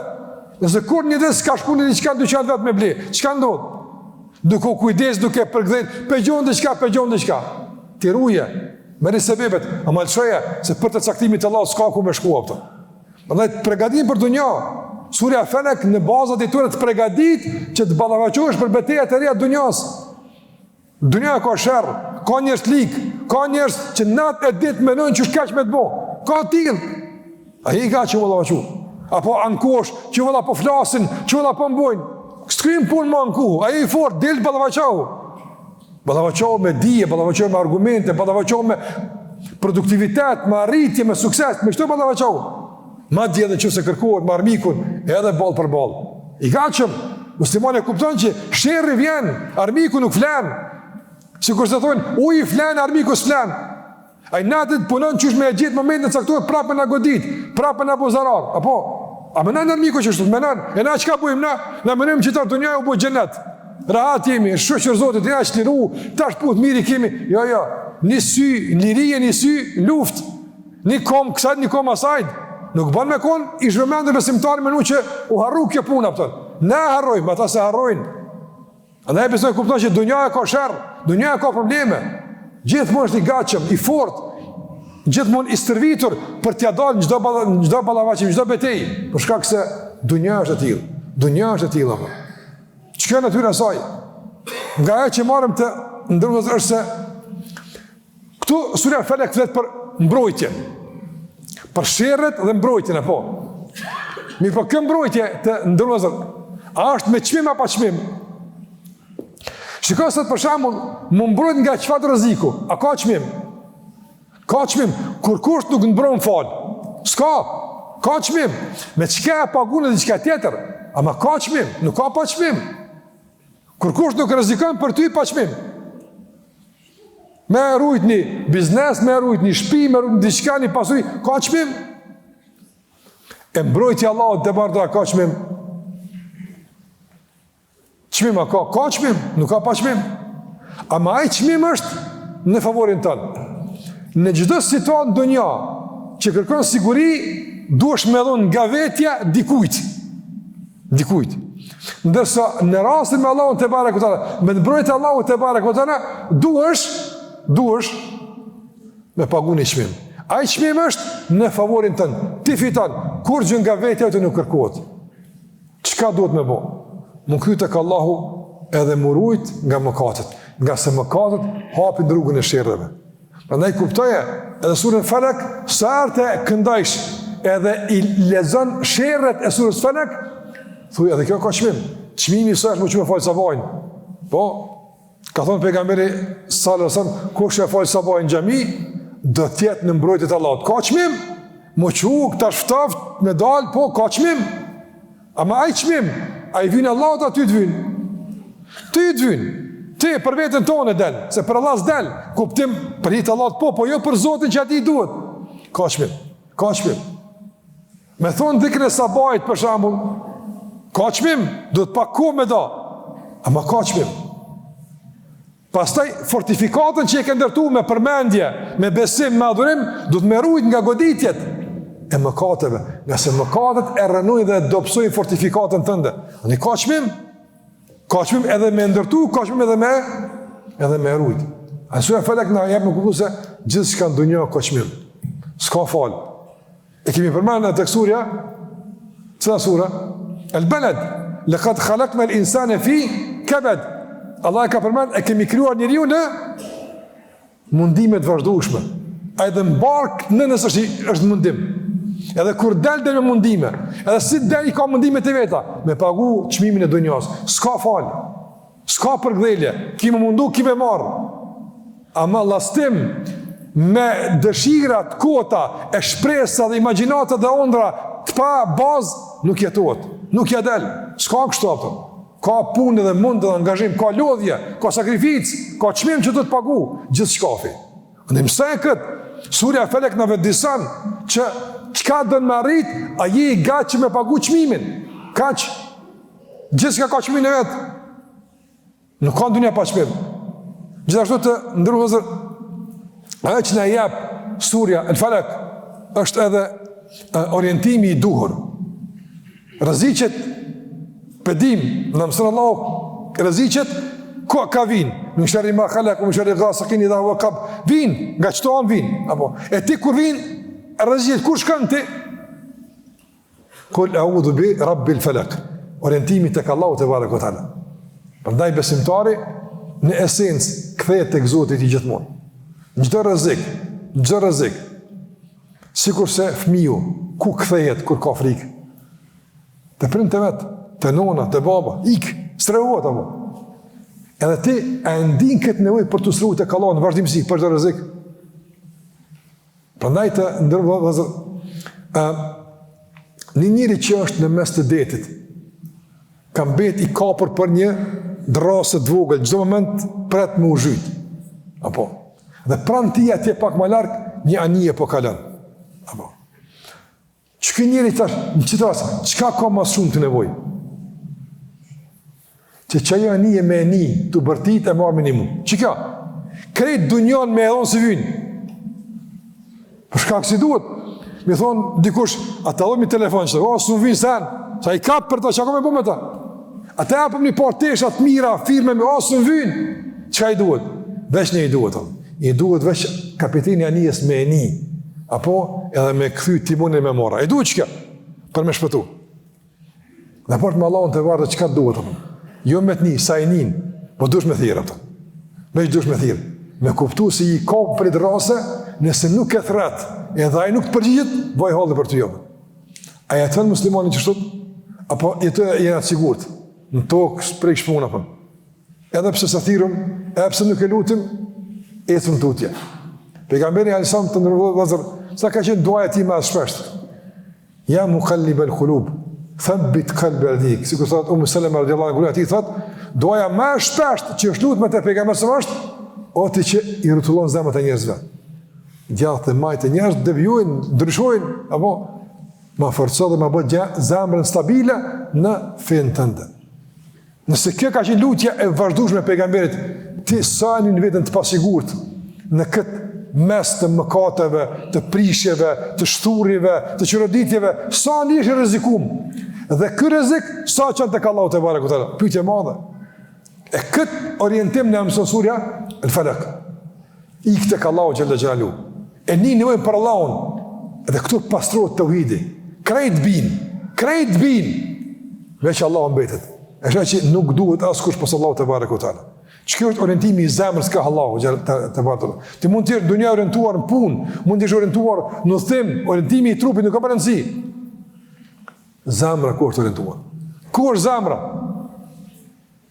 Nëse kur një vet s'ka shku në diçka dyqan vet me ble. Çka ndodh? Duke kujdes, duke përgdhet, pëgjon diçka. Ti ruje, merri sebebet, ama lëshoja se për të caktimit të Allahut s'ka ku me shku aftë. Prandaj të përgatim për dunjë. Surja Felek në bazat e tyre të përgatit që të ballavaçohesh për betejat e reja të dunjos. Dunja ka sherr, ka njerëz lik, ka njerëz që natë e ditë mendojnë çu shkaq me të bë. Ka tillë. Ai ka që vëllavaçu. Apo ankosh, që vëlla po flasin, që vëlla po mbojnë. Skrim punë më anku, ai i fort del ballavaçau. Ballavaçau me dije, ballavaçau me argumente, ballavaçau me produktivitet, me arritje, me sukses, me çdo ballavaçau. Madje edhe nëse kërkohet me armikun, edhe ball për ball. I gatshëm, muslimani kupton që sherrri vjen, armiku nuk flan. Sikur se thonë, uji flan, armiku s'flan. Ai natët punon qysh me e gjithë momentin e caktuar prapë na godit, prapë na bozarar. Apo, a mënon armiku që shtot mënon? E na çka bëjmë na? Na mënojmë që ta dunja u bë xhenet. Rahat jemi, shoqër Zotit, ja çliru, tash puth mirë kemi. Jo. Një sy, lirie një sy, luftë. Një kom kësaj, një kom asaj. Nuk bën me kon, i zhvëmendën besimtarë me që u harru kjo puna pëtën. Ne harrojmë, ata se harrojnë. Andaj besoj kupton që dunjaja ka sherr, dunjaja ka probleme. Gjithmonë është i gatshëm, i fortë, gjithmonë i stërvitur për t'ia dalë çdo ballavaçim, çdo betejë, për shkak se dunjaja është e tillë. Dunjaja është e tillë apo. Çka natyra e saj? Nga ajo që marrëm të ndërmjet është se këtu surja Felek flet për mbrojtje. Për sherrët dhe mbrojtjen apo. Mirë, po kjo mbrojtje të ndërmjet a është me çmim apo pa çmim? Shikoj sot për shembull, më mbrojt nga çfarë rreziku? A ka çmim? Ka çmim. Kur kusht nuk mbron fal. S'ka. Ka çmim. Me çka paguën diçka tjetër? Ama ka çmim, nuk ka pa çmim. Kur kusht nuk rrezikon për ty pa çmim. Me rujt një biznes, me rujt një shtëpi, me rujt diçka, një pasuri, ka çmim. E mbrojtja Allahut te barda ka çmim. Çmim ka çmim, nuk ka pa çmim. Ama ai çmim është në favorin tonë. Në çdo situatë ndonjë që kërkon siguri, duhesh me dhon nga vetja dikujt. Ndërsa në rastin me Allahun te barekutaala, me mbrojtjen e Allahut te barekutaala, duhesh me paguën e çmim. Ai çmim është në favorin tonë. Ti fiton, kur gjë nga vetja të nuk kërkohet. Çka duhet me bë? Më kryt tek Allahu edhe më rujt nga mëkatet, nga se mëkatet hapin rrugën e sherrreve. Prandaj kuptoje, edhe surën Felek, sa herë këndajsh edhe i lexon sherrret e surës Felek, thuaj edhe kjo ka çmim. Çmimi sa është më që me fal sabajin. Po, ka thonë pejgamberi sallallahu alajhi wasallam, kush e fal sabajin në xhami, do të jetë në mbrojtjen e Allahut. Ka çmim? Mo çuk tash ftoft me dal, po ka çmim. Ama ai çmim, ai vjen Allahut aty të vjen. Ty të vjen. Ti për veten tonë del, se për Allah s'del. Kuptim për hit Allahut po jo për Zotin që atij duhet. Ka çmim. Me thonë dhikrin e sabajit për shembull, ka çmim, duhet pak kohë me do. Ama ka çmim. Pastaj fortifikatën që e ke ndërtuar me përmendje, me besim, me adhurim, do të më ruajt nga goditjet e mëkateve, nga se mëkatet e rënojnë dhe dobësojnë fortifikatën tënde. Ani ka çmim edhe me ndërtu, ka çmim edhe me rujt. Sura Falak na jep në kuptim se gjithçka në dunjë ka çmim. S'ka fal. E kemi përmendur tek surja, çfarë sura? Al-Balad. Laqad khalaqna al-insana fi kabad. Allah ka përmend e kemi krijuar njeriu në mundime të vazhdueshme. Ai dhe mbark nëse është mundim. Edhe kur del me mundime, edhe si del I ka mundimet e veta, me pagu çmimin e dunjos. S'ka fal. S'ka përgdhelje. Ki më mundu, ki me marr. Ama lastim me dëshirat, kota, e shpresa dhe imagjinata dhe ëndra të pa bazë nuk jetohet. Nuk ja del. S'ka kështu ato. Ka punë dhe mund dhe angazhim, ka lodhje, ka sakrificë, ka çmim që do të pagu, gjithë shkafi. Në mësaj këtë, surja Falak në vëddisan që qka dënë me arrit, a je I gatë që me pagu çmimin. Kaq, gjithë s'ka ka çmimin e vetë. Nuk ka në dunja pa çmim. Gjithashtu të ndërru vëzër, ajo që në jep surja Al-Falak, është edhe orientimi I duhur. Rëziqet, pedim, në mësën Allah, rëziqet, ka vinë, në shërri ma khalak, në shërri ghasaqin idha hua kab, vinë, nga qëto anë vinë, apo, e ti kur vinë, rëziqet, kur shkën ti? Kull a'udhu bi Rabbil Falak, orientimi tek Allahu te barek o ta'ala. Përndaj besimtari, në esencë, kthehet tek Zoti I gjithmonë. Në çdo rrezik, sikurse fëmiu, ku kthehet kur ka frikë? Te prindë vet, te nona, te baba, strehuat apo. Edhe ti e ndin këtë nevojë për të strehuar tek Allahu në vazhdimsi për çdo rrezik. Prandaj të ndërvozë një njeri që është në mes të detit, ka mbet I kapur për një drasë të vogël, çdo moment pret me u zhyt. Apo. Dhe pranë tij atje pak më larg një anije po kalon. Apo. Çka njeri tash, në çfarë rast, çka ka më shumë të nevojë? Që çajo anije me ani të bërtit e marr minimum. Çka? Krejt dunjon me dhon si vyn. Për shkak si duhet. Mi thon dikush, ata llomi telefon që, s'u vin san, sa I kap për ta çka më bë me ta. Ata hapëm një par tesha të mira, firme me s'u vin. Çka I duhet? Veç ne I duhet. I duhet veç kapiteni anijes me ani. Apo edhe me kthy timonin me mora. I duhet çka? Për me shpëtu. Dhe port me Allahun të varë çka duhet apo. Jo me të një, sa I nin, po dush me thirë ato. Veç dush me thirë. Me kuptu se I ka për I drase, nëse nuk e thret, edhe ai nuk të përgjigjet, vaj halli për të jopë. A jetën muslimanin që shtut? Apo jetë e jena të sigurt? Në tokë, prej shpuna për. Edhe pse sa thirëm, edhe pse nuk e lutim, ecëm tutje. Pejgamberi alisam të nërëvëzër, sa ka qenë duaja ti ma shpesht. Ja muqallib al-qulub, thabbit qalbi al-dik. Si kur thot Salama radiallahu anha, ati thot, duaja ma shpesht që është lutë me të pejgamber së është, oti që I rëtullon zemët e njerëzve. Gjatë dhe majtë e njerëz devjojnë, ndryshojnë, apo ma forco dhe ma bëtë zemrën stabile në fejnë tënde. Nëse kjo ka qenë lutja e vazhdueshme pejgamberit, ti sa një në vetën të pasigurt në këtë mes të mëkateve, të prishjeve, të shturjeve, të qëroditjeve, sa një ishë rrezikum. Dhe ky rrezik, sa qënë tek Allahu te barekuhu teala, pyetje madhe. E këtë orientim në mëson surja Al-Falak. Ik tek Allahu xhalla xhelalu. E një nevojë për Allahun, dhe këtu pastrohet tauhidi. Krejt bin. Veç Allahu mbetet. Është që nuk duhet askush pas Allahu te barekuhu teala. Çka është orientimi I zemrës ka Allahu te barekuhu. Ti mund të jesh dunja orientuar në punë, mund të jesh orientuar në udhtim, orientimi I trupit nuk ka rëndësi. Zemra ku është orientuar? Ku është zemra?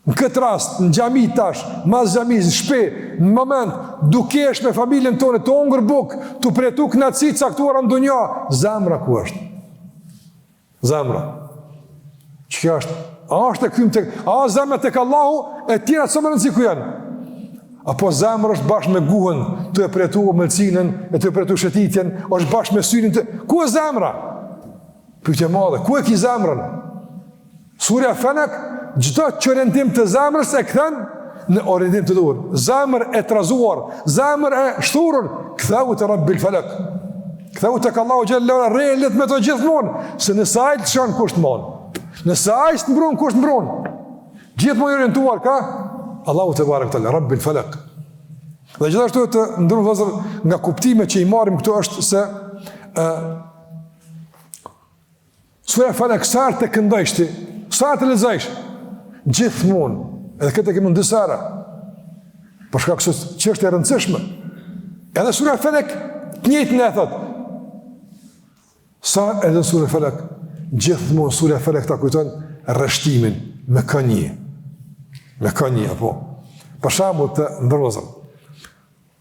Në këtë rast, në xhami tash, mas xhamis, në shtëpi, në moment dukesh me familjen tonë të hongër bukë, të pretu kënaqësi caktuara në dunja, zemra ku është? Zemra. Çka është? A është e kthym tek, a zemra tek Allahu, e tjera sa më rëndësi ku janë? Apo zemra është bashkë me guhën, të e pretu mëlcinën, e të e pretu shëtitjen, është bashkë me syrin të... Ku e zemra? Pyetje madhe, ku e ki zemrën? Surja Falak, çdo çorientim të zemrës e kthen në orientim të duhur, zemër e trazuar, zemër e shturur, ktheu te Rabbil Falak. Ktheu tek Allahu xhallahu rrelet me të gjithmonë, se nëse ai të shon kush të mon. Nëse ai të mbron kush të mbron. Gjithmonë orientuar ka Allahu te barek te Rabbil Falak. Dhe gjithashtu të ndërru vëllezër, nga kuptime që i marrim këtu është se Sura Falak sa të këndojsh ti, sa të lexojsh, gjithmonë, edhe këtë kemi në disa herë, për shkak se ç'është e rëndësishme. Edhe Sura Falak të njëjtën e thot. Sa edhe Sura Falak, gjithmonë Sura Falak ta kujton rreshtimin me kënjë. Me kënjë apo. Për shembull të ndërrozëm.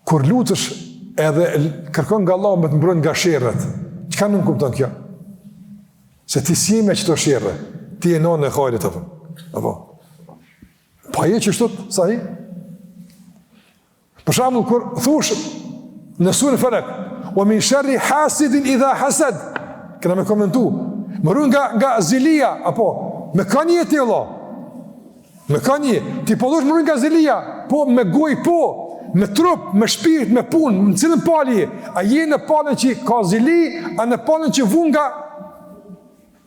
Kur lutesh edhe kërkon nga Allahu me të mbrojnë nga sherrët, çka nuk kupton kjo? Se ti si me qëto sherrë, ti e nonë e hajrit apo. Apo. Pa e që shtot, sa i? Për shembull kur thush në Surën Falak, wa min sharri hasidin idha hasad, këna me komentu, më ruaj nga zilia, apo, me kënje ti Allah. Me kënje, ti po dush më ruaj nga zilia, po me goj po, me trup, me shpirt, me punë, në cilën palje, a je në palën që ka zili, a në palën që vun nga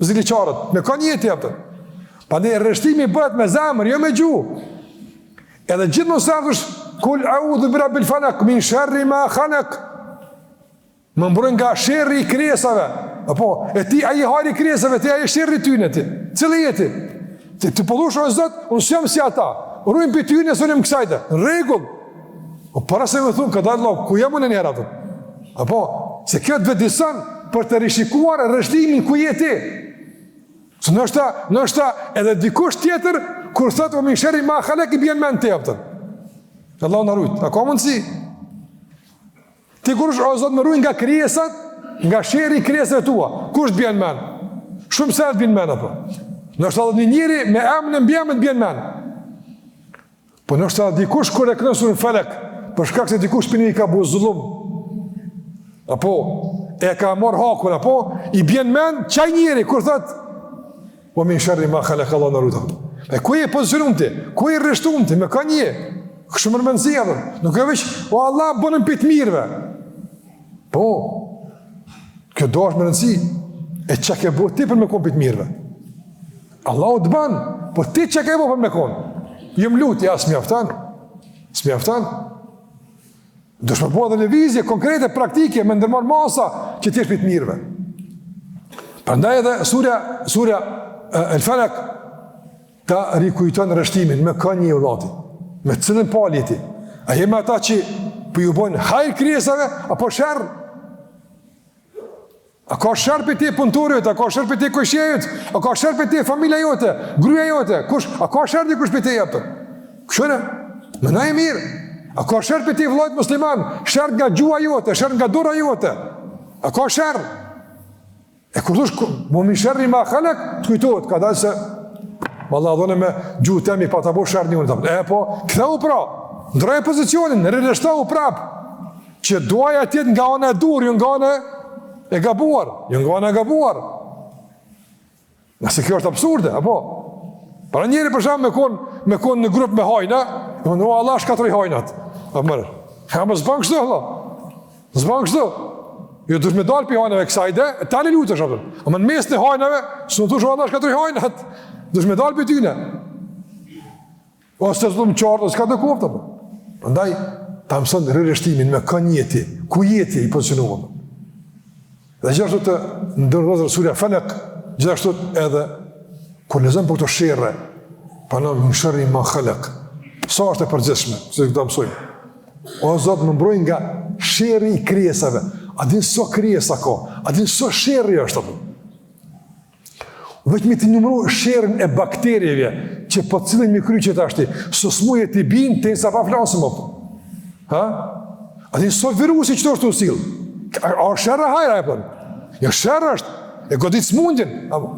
ziliqarët, me kënje ti apëtën. Pa ne rreshtimi bëhet me zemër, jo me gjuhë. Edhe gjithë më sardhësh, kul a'udhu bi Rabbil Falak, min sharri ma khalaq. Më mbrojnë nga sherri i krijesave. Apo, e ti ai hajri i krijesave, ti ai sherri tyne ti. Cili je ti? Ti po thosh o Zot, unë jam si ata. Ruajm për ty nëse unë kësajte. Në rregull. O para se më thon, ka dalë Allah, ku jam unë në herë atë? Apo, se kjo të vëdison për të rishikuar rreshtimin ku je ti. Se nështë edhe dikush tjetër, kur thot o min sharri ma khalaq i bjen men të jepëtën. Allah në rujtë, a ka mundësi? Ti kush o Zot më ruaj nga krijesat, nga sherri i krijesave tua, kush të bjen men? Shumë se të bjen men, apo? Nështë edhe një njëri me emën e mbjemën të bjen men. Po nështë edhe dikush kur e kënë Surën Falak, për shkak se dikush për një i ka bu zullum, apo, e ka marrë hakun, apo, i bjen men, qaj njëri, kur thot, o min sharri ma khalaq, Allah në rujtë. E ku e pozicionum ti? Ku e rreshtum ti? Me ka një? Kështu mërmëndësia dhe. Nuk e veç, o Allah bënëm për të mirëve. Po, kjo do është mërmëndësi. E që ke bo ti për me konë për të mirëve? Allah o të banë, po ti që ke bo për me konë? Jëmë lutë, ja, s'mjaftan. S'mjaftan. Do shme po edhe levizje, konkrete, praktike, me ndërmar masa që ti është për të mirëve. Prandaj edhe surja El Falak ta rikujton rreshtimin me kënjë i Allahut, me cilën palje ti. A jemi ata që po ju bojnë hajër krijesave apo sherr? A ka sherr për ti punëtorit, a ka sherr për ti koshjejut, a ka sherr për ti familja jote, gruaja jote, kush, a ka sherr dikush për ti jeptë? Kështu ne? Më e mirë. A ka sherr për ti vëllait musliman, sherr nga gjuha jote, sherr nga dora jote? A ka sherr? E kur thush, mo min sharri ma khalaq, të kujtohet, ka dalë se Allah dhone me gjuhë temi pa të bo sherë një unë. E po, këtheu pra, ndrojë pozicionin, rrështohu prap, që duaja tjetë nga anë e dur, ju nga anë e gabuar, ju nga anë e gabuar. Nëse kjo është absurde, apo? Para njeri përshamë me konë në grupë me hajna, në Allah shkatroj hajnat. A mërë, ja më zbanë kështu, Allah. Zbanë kështu. Jo dush me dalë për hajnave kësajde, tali lutë është apëtën. A më në mes në hajnave, së në thush Allah shkatroj hajnat, dush me dalë për tyne. Ose të zlumë qartë, ose ka të koftë, apëtën. Andaj, ta mësën rrështimin me kënë jeti, ku jeti i pozicionuam. Dhe gjithashtu të ndërëzër Surja Falak, gjithashtu edhe, kur lezëm për këto sherre, panom në sherri ma khalaq, sa është e përgjithshme, se këta mësojmë. O Zot, më mbroj nga sherri i krijesave. A din so krijesa ka? A din so sherri është apo? Vetëm të numëroj sherrin e bakterieve që po cilën mikryqet ashti, so smuje të binë të sa pa flasim apo. Ha? A din so virusi që është usill? A sherra hajra apo? Jo sherra është, e godit smundjen apo?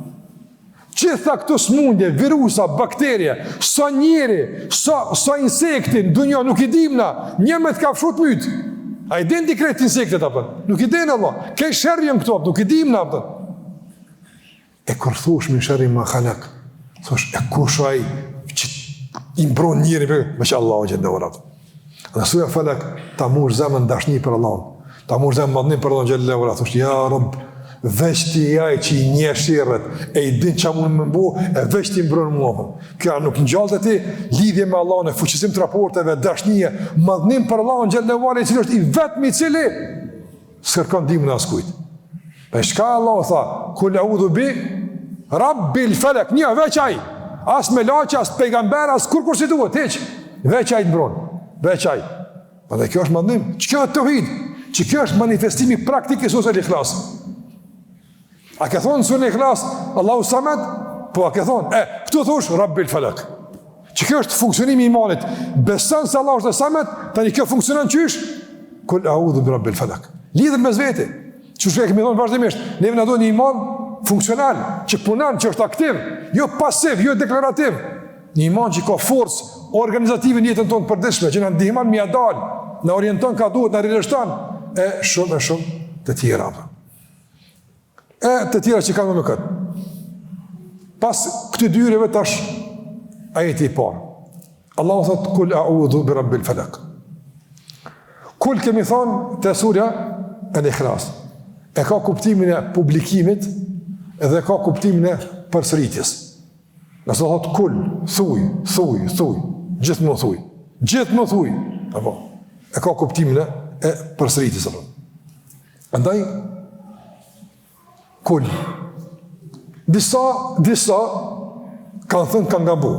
Gjitha këto smundje, virusa, bakterje, sa njeri, sa insektin, dunjo, nuk i dimna, njëmet ka fshut mytë. A i din dikret insektet, apë? Nuk i din, Allah. Kej shërjën këto, nuk i dimna, apë? E kur thush min sharri ma khalaq, thush, e kush ai që i mbron njëri me që Allahu xhallahu ala. Dhe suja Falak ta mush zemrën dashni për Allahun. Ta mush zemrën madhnim për Allahun xhallahu ala. Thosh ja Rabb, veç ti jaj që i njeh shirret e i din çfarë mund më bu, e veç ti mbron mua. Kjo nuk ngjall ti lidhje me Allahun, e fuqizim të raporteve, dashnie, madhnim për Allahun xhallahu ala, i cili është i vetmi i cili s'kërkon ndihmën askujt. Për shka Allah tha, kul a'udhu bi Rabbil Falak, një veç ai. As me laç, as pejgamber, as kur si duhet, hiç. Veç ai të mbron. Veç ai. Po dhe kjo është madhnim. Çka është tauhid? Që kjo është manifestimi praktik i surës Al-Ikhlas. A ke thonë surën Al-Ikhlas, Allahu Samad? Po a ke thonë, këtu thosh Rabbil Falak. Që kjo është funksionimi i imanit. Beson se Allahu është Samad, tani kjo funksionon çysh? Kul a'udhu bi Rabbil Falak. Lidhet mes vete. Çu shkë kemi thonë vazhdimisht, neve na duhet një iman funksional, që punon, që është aktiv, jo pasiv, jo deklarativ. Një iman që ka forcë organizative në jetën tonë përditshme, që na ndihmon mi dal, na orienton ka duhet, na rilështon e shumë të tjera. E të tjera që kanë më këtë. Pas këty dyreve tash ajeti i parë. Allahu thotë kul a'udhu bi Rabbil Falak. Kul kemi thonë te surja Al-Ikhlas. E ka kuptimin e publikimit edhe ka kuptimin e përsëritjes. Nëse thotë kul, thuj, gjithmonë thuj. Apo e ka kuptimin e përsëritjes apo. Andaj kul. Disa kanë thënë kanë gabu.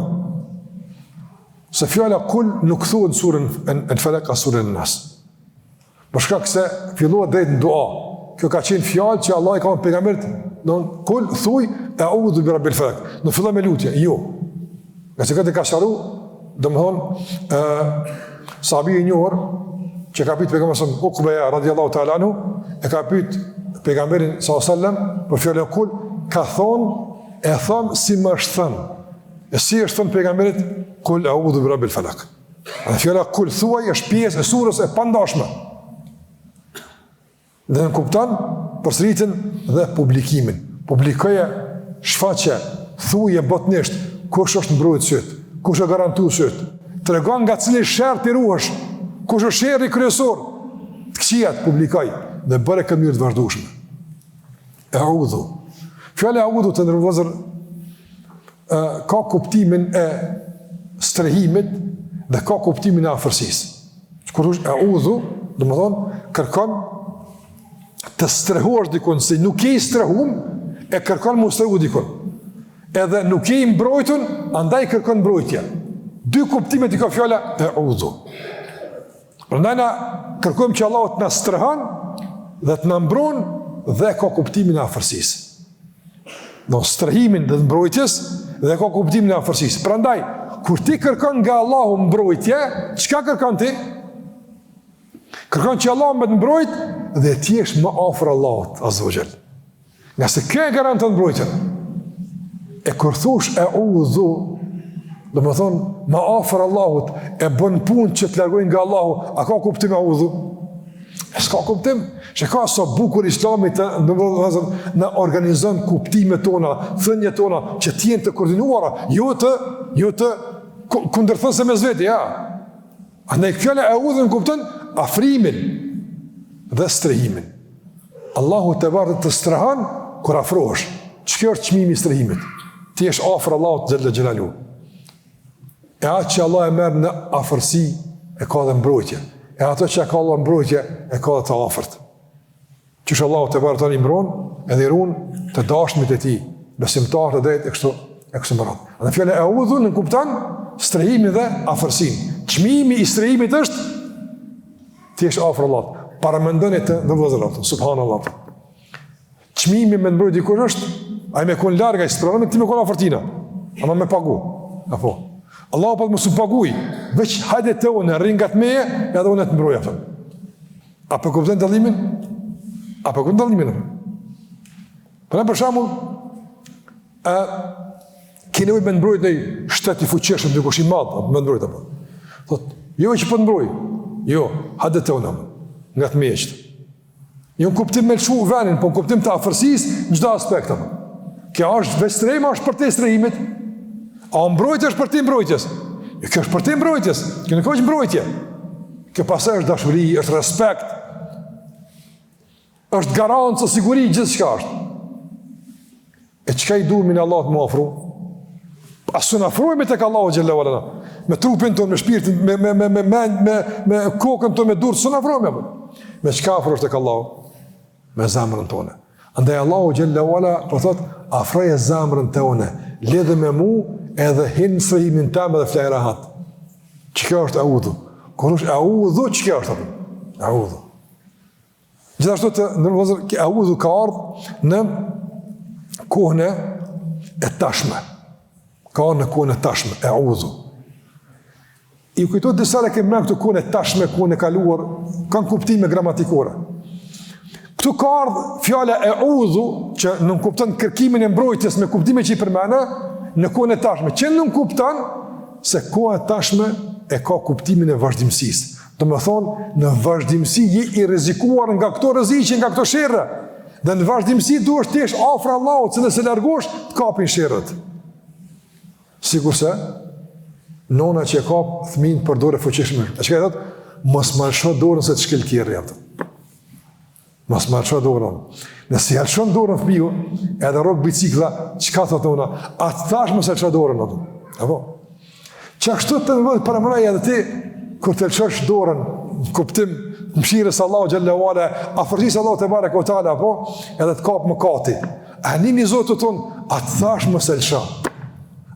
Se fjala kul nuk thuhet në surën Al-Falaq as surën An-Nas. Për shkak se fillohet drejt në dua. Kjo ka qenë fjalë që Allah i ka dhënë pejgamberit, don kul thuj a'udhu bi Rabbil Falaq. Në fillim me lutje, jo. Nëse këtë ka sharu, domthon sahabi i njohur që ka pyet pejgamberin Uqba radhiyallahu ta'ala anhu, e ka pyet pejgamberin sallallahu alaihi wasallam për fjalën kul, ka thonë si më është thënë. E si është thënë pejgamberit kul a'udhu bi Rabbil Falaq. Dhe fjala kul thuaj është pjesë e surës e pandashme. Dhe në kupton përsëritjen dhe publikimin. Publikoje, shfaqe, thuje botnisht kush është mbrojtës yt, kush është garantues yt. Tregon nga cili sherr ti ruhesh, kush është sherri kryesor. Të këqijat publikoj dhe bëre këtë mënyrë të vazhdueshme. A'udhu. Fjala a'udhu të ndërvozër ka kuptimin e strehimit dhe ka kuptimin e afërsisë. Kur është a'udhu, domethënë kërkon të strehuash dikun, se nuk je i strehum, e kërkon mu strehu dikun. Edhe nuk je i mbrojtun, andaj kërkon mbrojtja. Dy kuptimet i ka fjala e a'udhu. Prandaj na kërkojmë që Allahu të na strehon dhe të na mbron dhe ka kuptimin e afërsisë. Do strehimin dhe mbrojtjes dhe ka kuptimin e afërsisë. Prandaj kur ti kërkon nga Allahu mbrojtje, çka kërkon ti? Kërkon që Allahu më të mbrojt dhe ti jesh më afër Allahut azza wa jall. Nga se kjo e garanton mbrojtjen. E kur thosh a'udhu, do të thonë më afër Allahut, e bën punë që të largojnë nga Allahu, a ka kuptim a'udhu? S'ka kuptim. Shikoj sa bukur Islami në organizon kuptimet tona, thënjet tona që të jenë të koordinuara, jo të kundërthëse mes vetë, ja. Andaj fjala a'udhu kupton afrimin dhe strehimin. Allahu te bardhë të strehon kur afrohesh. Ç'kjo është çmimi i strehimit? Ti je afër Allahut xhalla xhelalu. E atë që Allah e merr në afërsi e ka dhe mbrojtje. E ato që ka Allah mbrojtje e ka dhe të afërt. Qysh Allahu te bardhë tani mbron edhe i ruan të dashmit e tij, besimtarët e drejtë e kështu me radhë. Dhe fjala a'udhu në kupton strehimin dhe afërsinë. Çmimi i strehimit është ti je afër Allahut. Para mendoni të vëllezërat, subhanallahu. Çmimi me mbrojtje dikush është ai me kon larg ai spronon ti me kon afërtina. Ama me pagu. Apo. Allahu po të mos u paguaj. Veç hajde të unë rringat meje, edhe unë të mbroj atë. Apo kupton dallimin? Apo kupton dallimin? Për shembull, keni me mbrojt në shtet i fuqishëm dikush i madh, apo me mbrojt apo. Thotë, jo që po të mbroj. Jo, hajde të unë nga të mjeqt. Jo në kuptim me lëshu venin, po në kuptim të afërsisë në çdo aspekt apo. Kjo është veç strehim, është për te strehimit. A mbrojtja është për ti mbrojtjes. Kjo është për te mbrojtjes, kjo nuk është mbrojtje. Kjo pasaj është dashuri, është respekt, është garancë, siguri, gjithë shka është. E qëka i duhet minë Allah të më afru? Asu në afrujme të ka Allah o gjellë valana. Me trupin tonë, me shpirtin, me kokën tonë, me durë, së në afrujme. Me qëka afru është të ka Allah? Me zamrën tonë. Andaj Allah o gjellë vala, për thotë, afraje zamrën tonë, ledhe me mu, edhe hinë sëhimin tam edhe flajra hatë. Qëka është audhu? Kër është audhu, qëka është audhu? Audhu. Gjithashtu të nërëvëzër, audhu ka ardhë në kohën e tashme. Ka ardhë në kohën e tashme, audhu. I kujtojtë disa e kemë në këtë kohën e tashme, kohën e kaluar, kanë kuptime gramatikore. Këtu ka ardhë fjale audhu, që nuk kupton kërkimin e mbrojtjes me kuptime që i përmena, në kohën e tashme, që nuk kupton se kohën e tashme e ka kuptimin e vazhdimësisë. Do me thonë, në vazhdimësi je i rrezikuar nga këto rreziqe, nga këto sherrë. Dhe në vazhdimësi duhesh të jesh afër Allahut, se nëse largosh, të kapin sherrët. Sigurisë, nona që e kap fëmin për dorë fuqishme. A çka thotë? Mos malsho dorën se të shkel tjerë atë. Mos malsho dorën. Nëse ja lëshon dorën fëmiu, edhe rrok biciklla, çka thotë ona? Atë thash mos e lësho dorën atë. Apo? Që ashtu të më vëdhë paramëraj edhe ti, kur të lëshosh dorën, kuptim, mëshirës Allahu xhallahu ala, afërsisë Allahu te bareke ve teala, apo edhe të kap mëkati. A nini Zotë tonë, atë thash mos e lësho.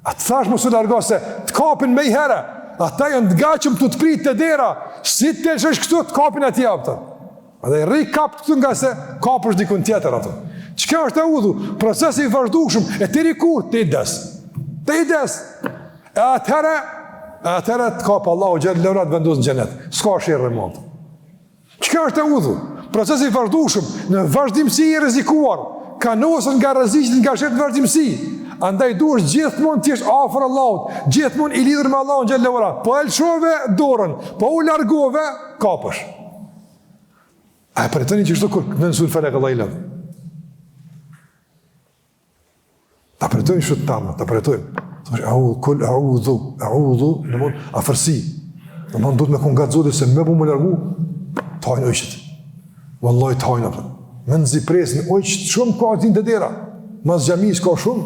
Atë thash mos u largo se të kapin me i herë. Ata janë të gatshëm të prit të dera. Si të lëshosh këtu të kapin atje atë. Edhe rri kap këtu nga se kapësh dikun tjetër atë. Çka është audhu? Procesi i vazhdueshëm, e ti kur ti des. Ti des. E atëherë të kapë Allahu xhallahu ala të vendosë në xhenet. S'ka sherrë më. Çka është audhu? Procesi i vazhdueshëm, në vazhdimsi i rrezikuar, kanosën nga rreziqet nga sherrë vazhdimsi. Andaj duhesh gjithmonë të jesh afër Allahut, gjithmonë i lidhur me Allahun xhallahu ala. Po e lëshove dorën, po u largove, kapësh. A e pretendoni që çdo kur në sul falak Allah i lavd. Ta pretendojmë shumë tamë, ta pretendojmë. Audhu, në mund, afërsi. Në mund, du të me kon gazzodi se me bu më largu, tajnë ojqët. Wallahi tajnë, me në zipresin, ojqët shumë ka atin të dera. Mas gjamis ka shumë,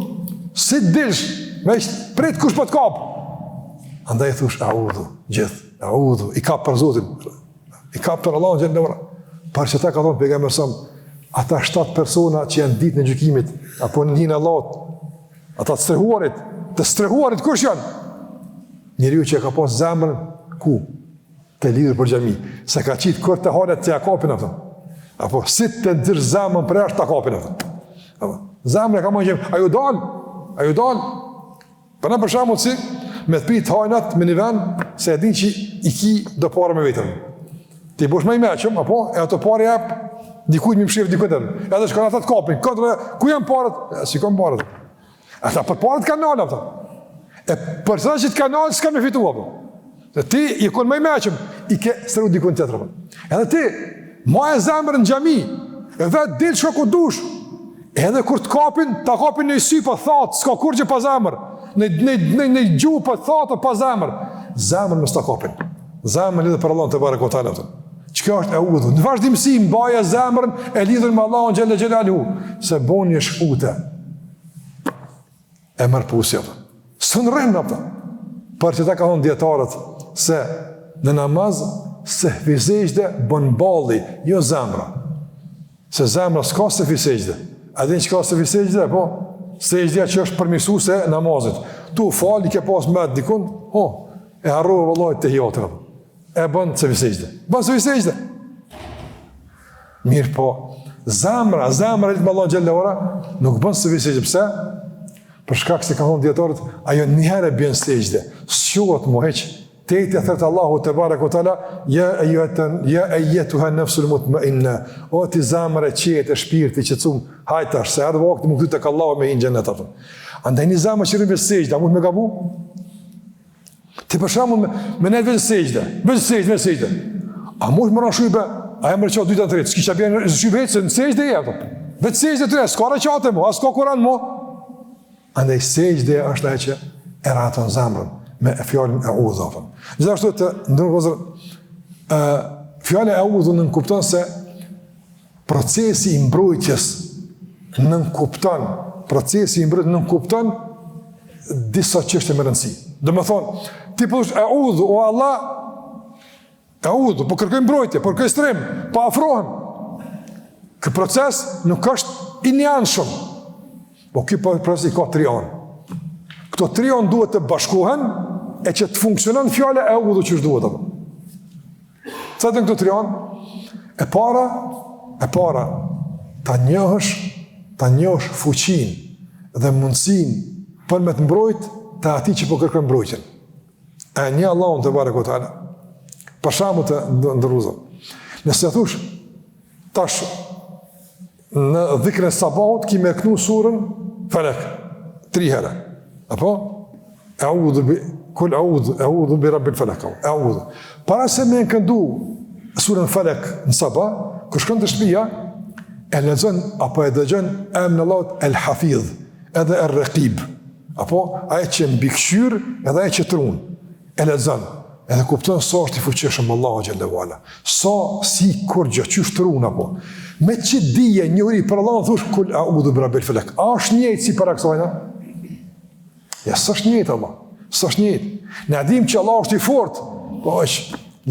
si të dilsh, me ishtë pret kush për të kapë. Andaj e thush, audhu, gjithë, audhu, i kapë për Zotin, i kapë për Allah në gjithë në ora. Parë që ta ka thonë, pejgamber sëmë, ata 7 persona që janë ditë në gjykimit, apo në njën Allahot, ata të strehuarit kush janë? Njeriu që e ka pas zemrën, ku? Të lidhur për xhami. Se ka qitë kërë të halet të jakapin ato. Apo si të ndërë zemrën për jashtë të kapin ato. Zemrën e ka mënë gjemë, a ju dal? Për në përshamu të si, me të pitë hajnat me një ven, se e din që i ki do pare me vetëm. Ti bosh me i meqëm, apo, e ato pare jep, dikujt mi mshirë dikujt edhe. Edhe shkën ata të kapin, ku janë parët? Si kom parët? Ata për parët kanal, ata. E për të që të kanal, s'ka me fitu, apo. Dhe ti, i kon me i meqëm, i ke sëru dikujt tjetër, apo. Edhe ti, ma e zemrë në gjami, e vetë dilë shko ku dush, edhe kur të kapin në i sy për thatë, s'ka kur që pa zemrë, në i gju për thatë pa zemrë. Zemrë më s'ta kapin. Zemrë lidhe për Allah në të bare kotale, apo. Qëka është e udhu? Në vazhdimësi, mbaja zemrën e lidhën me Allahun xhalla xhelaluhu, se boni e shkute. E mërë pusja, së në rrimë, për që ta ka thonë djetarët, se në namaz, se fizejgjde bën balli, jo zemra. Se zemra s'ka se fizejgjde. A din që ka se fizejgjde, po? Sejgjdeja që është përmisu se namazit. Tu fali, ke pas me dikun, e harrove vëllajt të hiatër. E bën se fizejgjde. Bën se fizejgjde. Mirë po, zemra rritë me Allah xhalla ora, nuk bën se fizejgjde. Pse? Për shkak se ka thonë djetarët, ajo njëherë e bjen sejgjde, s'quat mu heq, tejtë e thërtë Allahu te barek o tala, ja e jetuha nefsul mutmainna, o ti zamër e qetë e shpirti që cum, hajtash, se ardhë vakti më këtë e ka Allahu me hinë gjennet atëm. Andaj një zamër që rrimë sejgjde, a mund me gabu? Ti përshamu me ne veç sejgjde, a mund më rashujbe, a e mërë qatë 2 të 3, s'ki që bjenë shujbe heqë, se në sejgjde e jetë, veç sejgjde të re, s'ka reqate mu, a s'ka kuran mu. Andaj sejgjde është e që e raton zamrën. me fjalën eudhu. Gjithashtu të ndërvozër, fjala eudhu nënkupton se procesi i mbrojtjes nënkupton disa çështje me rëndësi. Do më thonë, ti po thush eudhu, o Allah, eudhu, po kërkoj mbrojtje, po kërkoj strehim, po afrohem. Ky proces nuk është i njanshëm. Po ky proces i ka 3 anë. Këto 3 anë duhet të bashkohen e që të funksionon fjala eudhu që duhet apo. Çfarë janë këto 3 anë? E para ta njohësh fuqinë dhe mundësinë për me të mbrojt të atij që po kërkon mbrojtjen. E një Allahun te barekuta. Për shembull të ndërruzë. Nëse thush tash në dhikrën e sabahut ki me kënu surën Falak 3 herë. Apo? Eudhu bi rabbil falak. Eudhu. Para se me këndu surën Falak në sabah, kur shkon të shtëpia, e lexon apo e dëgjon emrin Allahut El Hafidh, edhe El Raqib. Apo ai që mbikëqyr, edhe ai që trun. E lexon, edhe kupton sa është i fuqishëm Allahu xhallahu ala. Si kur gjë që shtrun apo. Me që dije njëri për Allah, thush, kul a'udhu bi rabbil falak. A është njëjtë si para kësajna? Ja, s'është njëjtë Allah. S'është njëjtë. Ne dim që Allah është i fortë, po është,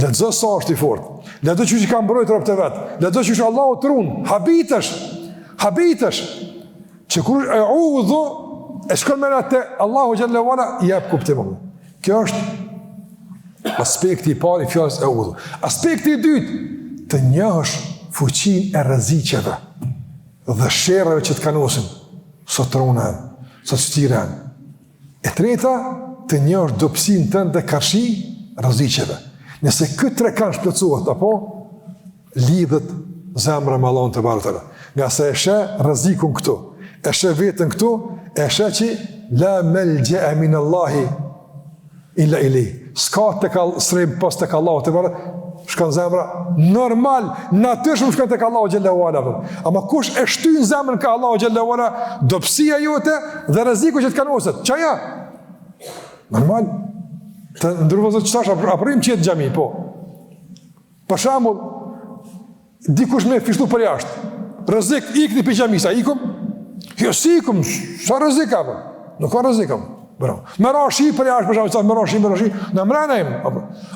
lexo sa është i fortë. Lexo që ka mbrojtur robët e vet. Lexo që Allahu trun, habitesh. Që kur a'udhu e shkon me atë Allahu xhallahu ala i jap kuptim. Kjo është aspekti i parë i fjalës a'udhu. Aspekti i dytë, të njohësh fuqinë e rreziqeve dhe sherrave që të kanosin, sot trunen, sot shtiren. E treta, të njohësh dobësinë tënde karshi rreziqeve. Nëse këtë 3 kanë shplocohet, apo lidhet zemra me Allahun te barekuta. Nga se e sheh rrezikun këtu, e sheh veten këtu, e sheh që la malja'a min Allahi illa ilayh. S'ka tek strehim pas tek Allahu te barekuta. Shkon zemra normal, natyrshëm shkon tek Allahu xhallahu ala. Ama kush e shtyn zemrën ka Allahu xhallahu ala, dobësia jote dhe rreziku që të kanoset. Çaja? Normal. Të ndërvozoj çfarë aprim që të xhami, po. Për shembull, dikush më fishtu për jashtë. Rrezik ikni për xhami, sa ikum? Jo sikum, sa rrezik apo? Nuk ka rrezik apo? Bravo. Me rashi për jashtë, për shembull, me rashi, në mrenim.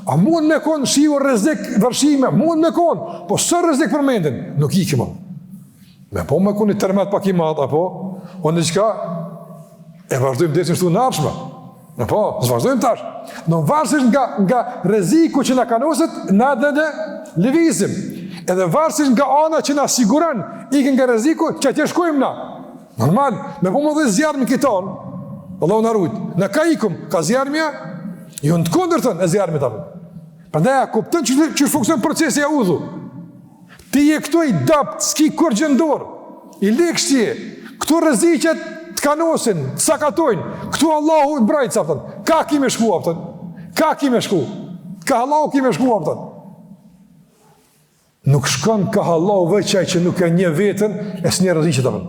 A mund me kon shiu rrezik vërshime, mund me kon, po së rrezik për mendin, nuk ikim. Me po me kon i tërmet pak i madh apo, o në çka e vazhdojmë deri këtu në ardhshme. Apo, vazhdojmë tash. Në varësisht nga rreziku që na kanoset, na dhe lëvizim. Edhe varësisht nga ana që na siguron ikën nga rreziku, që atje shkojmë na. Normal, me po më dhe zjarmin kiton. Allahu na rujt. Në ka ikum, ka zjarmja, jo në të kundërtën e zjarmit apo. Prandaj kupton që funksion procesi i udhu. Ti je këtu i dopt, s'ki kur gjendor. I leksh ti. Këtu rreziqet të kanosin, të sakatojnë. Këtu Allahu i mbrojt sa thon. Ka kimë shku thon. Ka kimë shku. Ka Allahu kimë shku thon. Nuk shkon ka Allahu veç ai që nuk e njeh veten, e s'njeh rreziqet apo.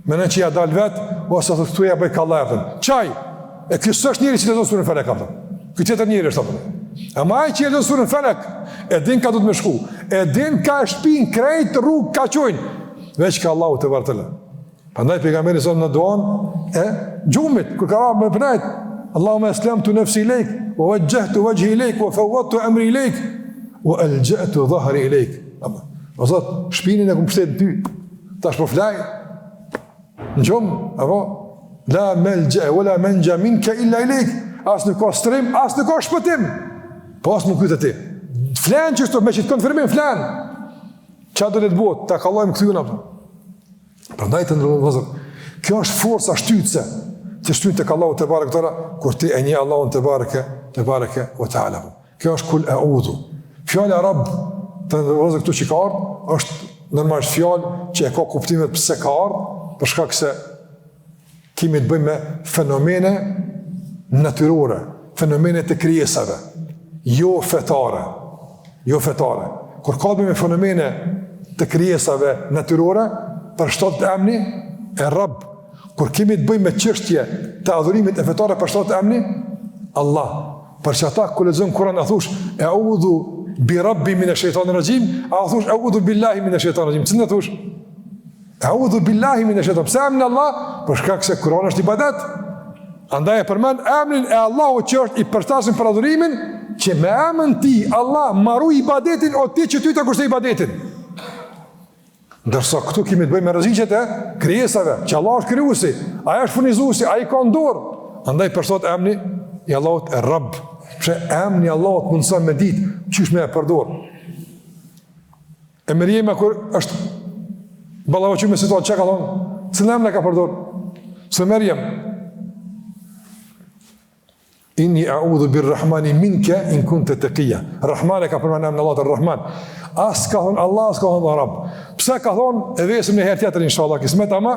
Menë që ja dal vet, ose të këtu ja bëj kallafën. Çaj. E ky s'është njëri që lexon surën Falak apo. Ky tjetër njëri është apo. Ama ai që lexon surën Falak, e din ka do të më shku. E din ka shtëpinë krejt rrugë ka qojnë. Veç ka Allahu te bartela. Prandaj pejgamberi son në duan e xhumit kur ka me pranat. Allahumma aslamtu nafsi ilayk wa wajjahtu wajhi ilayk wa fawwadtu amri ilayk wa alja'tu dhahri ilayk. O Zot, shpinën e kum mbështet ty. Tash po flaj. Në gjumë, apo, la melgje, wala menja minka illa ilik, asë nuk ka strim, asë nuk ka shpëtim, po asë më kytë ti. Flenë që shto, me që të konfirmim, flenë. Qa do të të botë, ta kallojmë këtyuna. Për ndaj të ndërëmë vëzër, kjo është forca shtytëse, që shtynë të kallahu të barë këtëra, kur ti e një Allahun të barëke o të ala. Kjo është kul e udhu. Fjallë arab të ndërëmë vëzër këtu që ka ardhë, është nërmajsh fjallë që e ka kuptimet pëse ka ardhë, për shkak se kemi të bëjmë me fenomene natyrore, fenomene të krijesave, jo fetare. Kur ka të bëjmë me fenomene të krijesave natyrore, për shtat të emni e Rabb. Kur kemi të bëjmë me çështje të adhurimit e fetare për shtat të emni, Allah. Për që ata ku lexojnë Kur'an a thush e'udhu bi rabbi minash shaitanir rajim, a thush e'udhu billahi minash shaitanir rajim. Çfarë thush? E'udhu billahi minash shaitanir. Pse emri Allah? Për shkak se Kur'ani është ibadet. Andaj e përmend emrin e Allahut që është i përshtatshëm për adhurimin, që me emrin ti Allah marru ibadetin o ti që ty të kushtoj ibadetin. Ndërsa këtu kemi të bëjmë me rreziqet e krijesave, që Allah është krijuesi, ai është furnizuesi, ai ka dorë. Andaj përshtat emri i Allahut e Rabb. Pse emri i Allahut mundson me ditë çish me e përdor. E Meriema kur është ballavoqur me situatë çka ka thonë, cilën emër ka përdor? Se Meriam inni a'udhu birrahmani minka in kunta taqiya. Rahman e ka përmendur emrin Allah ar-Rahman. As ka thonë Allah, as ka thonë Rabb. Pse ka thonë e vesim në herë tjetër inshallah kismet, ama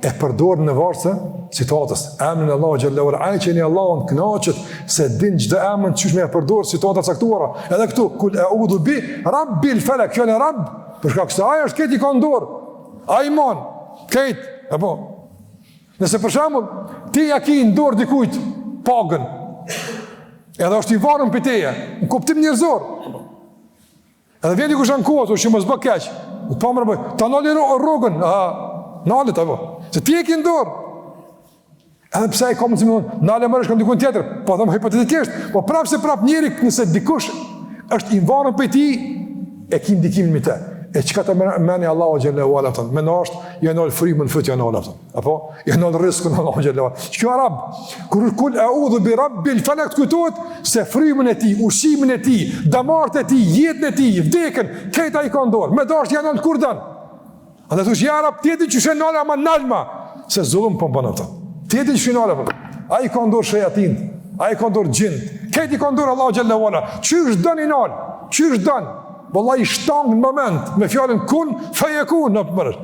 e përdor në varse situatës. Emrin Allah xhallahu ala, ai që ne Allahun kënaqet se din çdo emër çish me e përdor situata caktuara. Edhe këtu kul a'udhu bi rabbil falak, jo në Rabb, për shkak se ai është këti kondor. Ai mon, kët, apo. Nëse për shembull ti ja ke në dorë dikujt pagën, edhe është i varur për teje, në kuptim njerëzor. Edhe vjen dikush ankohet, që mos bë keq. Po më bëj, ta nali rrugën, nalet apo. Se ti e ke në dorë. Edhe pse ai ka mundësi më thonë, nale më shkon diku tjetër. Po them hipotetikisht, po prapë njëri nëse dikush është i varur për ti, e ke ndikimin me të. E çka të meni Allahu xhallahu ala ton. Me nash, jo nol frymën fut jo nol ato. Apo jo nol rrezikun Allahu xhallahu. Çka Rabb? Kur kul a'udhu bi rabbil falak kujtohet se frymën e tij, ushimin e tij, damartë e tij, jetën e tij, vdekën, këta i kanë dorë. Me dash janë nol kurdan. Ata thosh ja Rabb, ti di çu shënala ma nalma, se zullum po bën ato. Ti di çu shënala po. Ai ka dorë shejatin, ai ka dorë gjin. Këti ka dorë Allahu xhallahu ala. Çysh doni nal? Çysh don? Wallahi shtang në moment me fjalën kun fayakun në përër.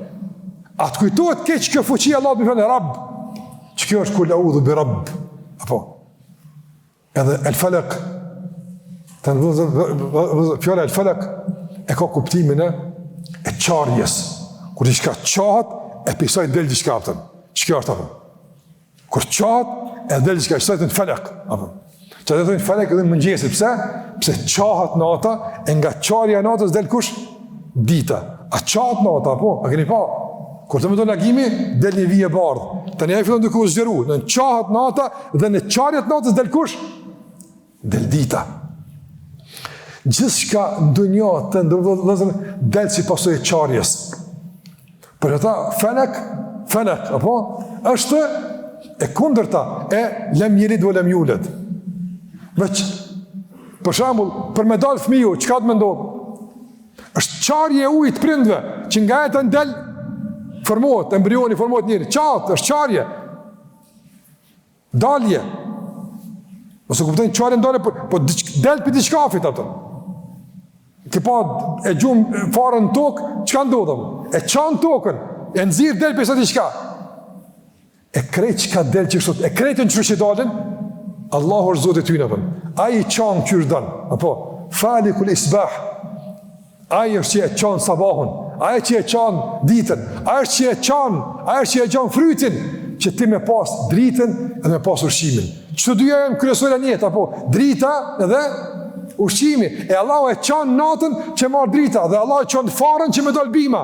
Atë kujtohet keq kjo fuqi Allah me fjalën Rabb. Që kjo është kul a'udhu bi Rabb. Apo. Edhe el falak. Fjala el falak e ka kuptimin e qarjes. Kur diçka qahet, e pisoj del diçka aftën. Ç'kjo është apo? Kur qahet, e del diçka, shtojnë falak. Apo. Që të thënë falek edhe mëngjesit, pse? Pse qahat nata, e nga qarja natës del kush? Dita. A qahat nata, po? A keni pa? Kur të më do lagimi, del një vije bardhë. Të një e fillon duke u zgjeru. Në qahat nata dhe në qarjet natës del kush? Del dita. Gjithçka në dunja të ndërvëllëzën del si pasojë e qarjes. Për ata falek, apo? Është e kundërta e lem jelit vë lem jullet. Veç, për shembull, për me dalë fëmiju, çka të me ndodhë? Është qarje e ujtë prindve, që nga e të ndel, formohet, embrioni formohet njëri. Qatë, është qarje. Dalje. Nëse kuptojnë qarje ndalje, po del për diçkafit atë. Këpa e gjumë farën në tokë, çka ndodhëm? E qanë tokën, e nëzirë del për sa diçka. E krejt çka del që shtot, e krejtën që që dalin, Allahu është Zotë i tyne, ai qanë qysh dënë, apo, falikul isbah, ai është që e qanë sabahun, ai që e qanë ditën, ai është që e qanë frytin, që ti me pas dritën edhe me pas ushqimin. Që të dyja janë kryesore njetë, apo, drita edhe ushqimi, e Allahu e qanë natën që marë drita, dhe Allahu e qanë farën që me dal bima.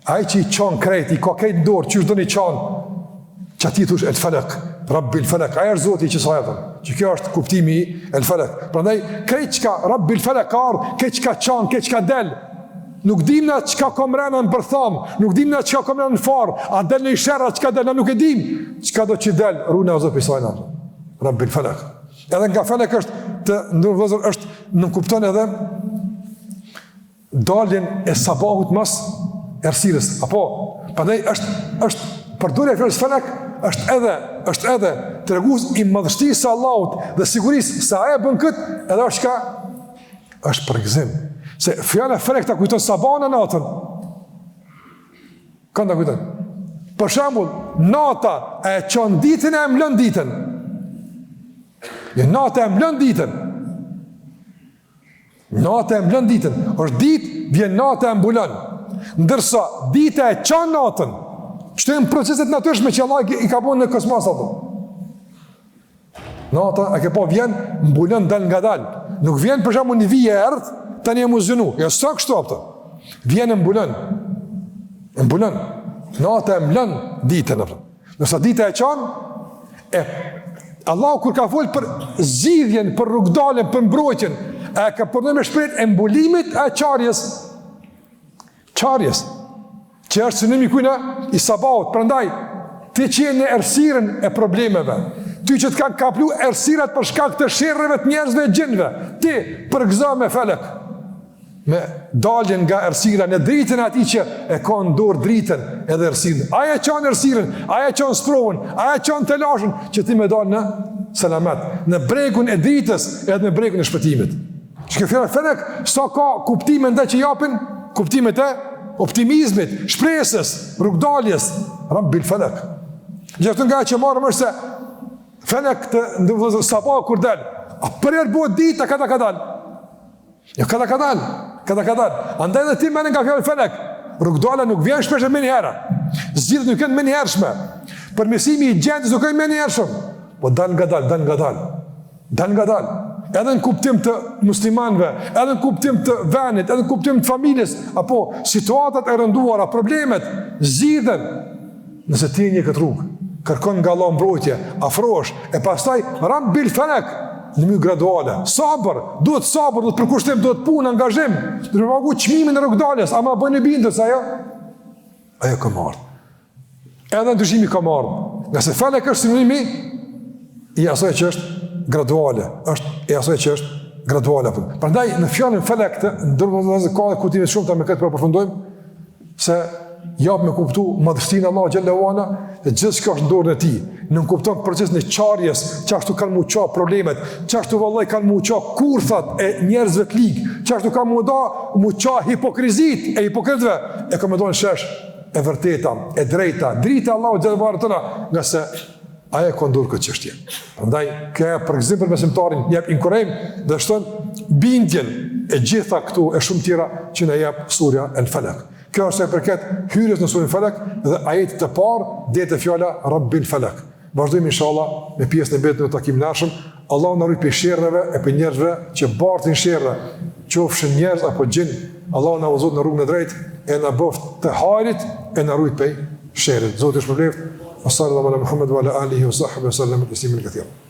Ai që i qanë krejt, i ka krejt dorë, qysh dënë i qanë, që ati thush el falak, Rabbil falak, aja është Zoti që sajatën, që kjo është kuptimi i el falak. Prandaj, krejt qka Rabbil falak ardhë, krejt qka qanë, krejt qka del, nuk dim na qka kom rena në bërthamë, nuk dim na qka kom rena në farë, a del në i shera, qka del, na nuk e dim, qka do që del, rune o Zoti për sajna, Rabbil falak. Edhe nga falak është, të ndërë vëzër, është në kupton edhe daljen e sabahut mas ersirës, apo, prandaj është përdorja e fjalës falak, është edhe tregues i madhështisë së Allahut dhe sigurisë se ai e bën këtë, edhe është ka është për gëzim. Se fjala falak ta kujton sabahun e natën. Kënda kujton. Për shembull, nata e çon ditën e mlën ditën. Nata e mlën ditën. Nata e mlën ditën. Është ditë, vjen nata e mbulon. Ndërsa dita e çon natën. Qëto janë proceset natyrshme që Allah i ka bënë në kosmos ato. Nata, a ke po vjen, mbulon dal nga dal. Nuk vjen për shembull një vije erdh, tani e muzënu. Ja sa kështu apta. Vjen mbulon. Mbulon. Nata e mlon ditën apo. Nëse dita e çon, Allahu kur ka fol për zgjidhjen, për rrugdalën, për mbrojtjen, a ka përmendur me shpreh e mbulimit e çarjes. Çarjes. Që është synimi kujna i sabaut. Prandaj ti që je në errësirën e problemeve, ty që të kanë kaplu errësirat për shkak të sherrreve të njerëzve e gjinëve, ti përgëzo me felek, me daljen nga errësira në dritën atij që e ka në dorë dritën edhe errësirën. Aja çon errësirën, aja çon sprovën, aja çon telashën që ti më dal në selamet, në bregun e dritës edhe në bregun e shpëtimit. Që kjo felek sa ka kuptime ndaj që japin, kuptimet e optimizmit, shpresës, rrugdaljes, Rabbil Falak. Gjithë nga që marrëm është se felek të ndëvëzë sapa kur del, a përjer bëhet dita kada ka dal. Jo kada ka dal. Andaj dhe ti menë nga fjallë felek, rrugdala nuk vjen shpesh e me njëherë. Zgjidhjet nuk jenë me njëhershme. Përmesimi i gjendjes nuk e me njëhershëm. Po dal nga dal. Edhe në kuptim të muslimanëve, edhe në kuptim të venit, edhe në kuptim të familjes, apo situatat e rënduara, problemet, zgjidhen. Nëse ti një këtë rrugë, kërkon nga Allah mbrojtje, afrohesh, e pastaj Rabbil Falak në mënyrë graduale. Duhet sabër, duhet përkushtim, duhet punë, angazhim, duhet pagu çmimin e rrugdaljes, ama bën e bindës ajo ka marrë. Edhe ndryshimi ka marrë. Nga se Falak është sinonimi i asaj që është graduale, Prandaj në fjalën felek të ndërmjetëse ka kujtime shumë ta me këtë përfundojmë se jap me kuptu madhështinë Allah xhallahu ala dhe gjithçka është në dorën e tij. Nuk kupton procesin e çarjes, çashtu kanë mu çao problemet, çashtu vallai kanë mu çao kurthat e njerëzve të lig, çashtu kanë mu çao hipokrizit e hipokritëve, e komandon shesh e vërteta, e drejta Allahu xhallahu ala, nga se aja kondur këtë çështje. Prandaj, kjo për ekzempel besimtarin jep inkurajim dhe shton bindjen e gjitha këtu e shumë tjera që na jep surja El-Falak. Kjo është e përket hyrjes në surën Falak dhe ajetit të parë deri te fjala Rabbil Falak. Vazhdojmë inshallah me pjesën e mbetën në takimin e ardhshëm. Allahu na ruaj prej sherrreve e për njerëzve që bartin sherrre, qofshin njerëz apo gjin. Allahu na udhëzon në rrugën e drejtë e na bëft të hajrit e na ruaj prej sherrit. Zoti është shpëlbeft. وصلى الله على محمد وعلى آله وصحبه وسلم تسليما كثيرا.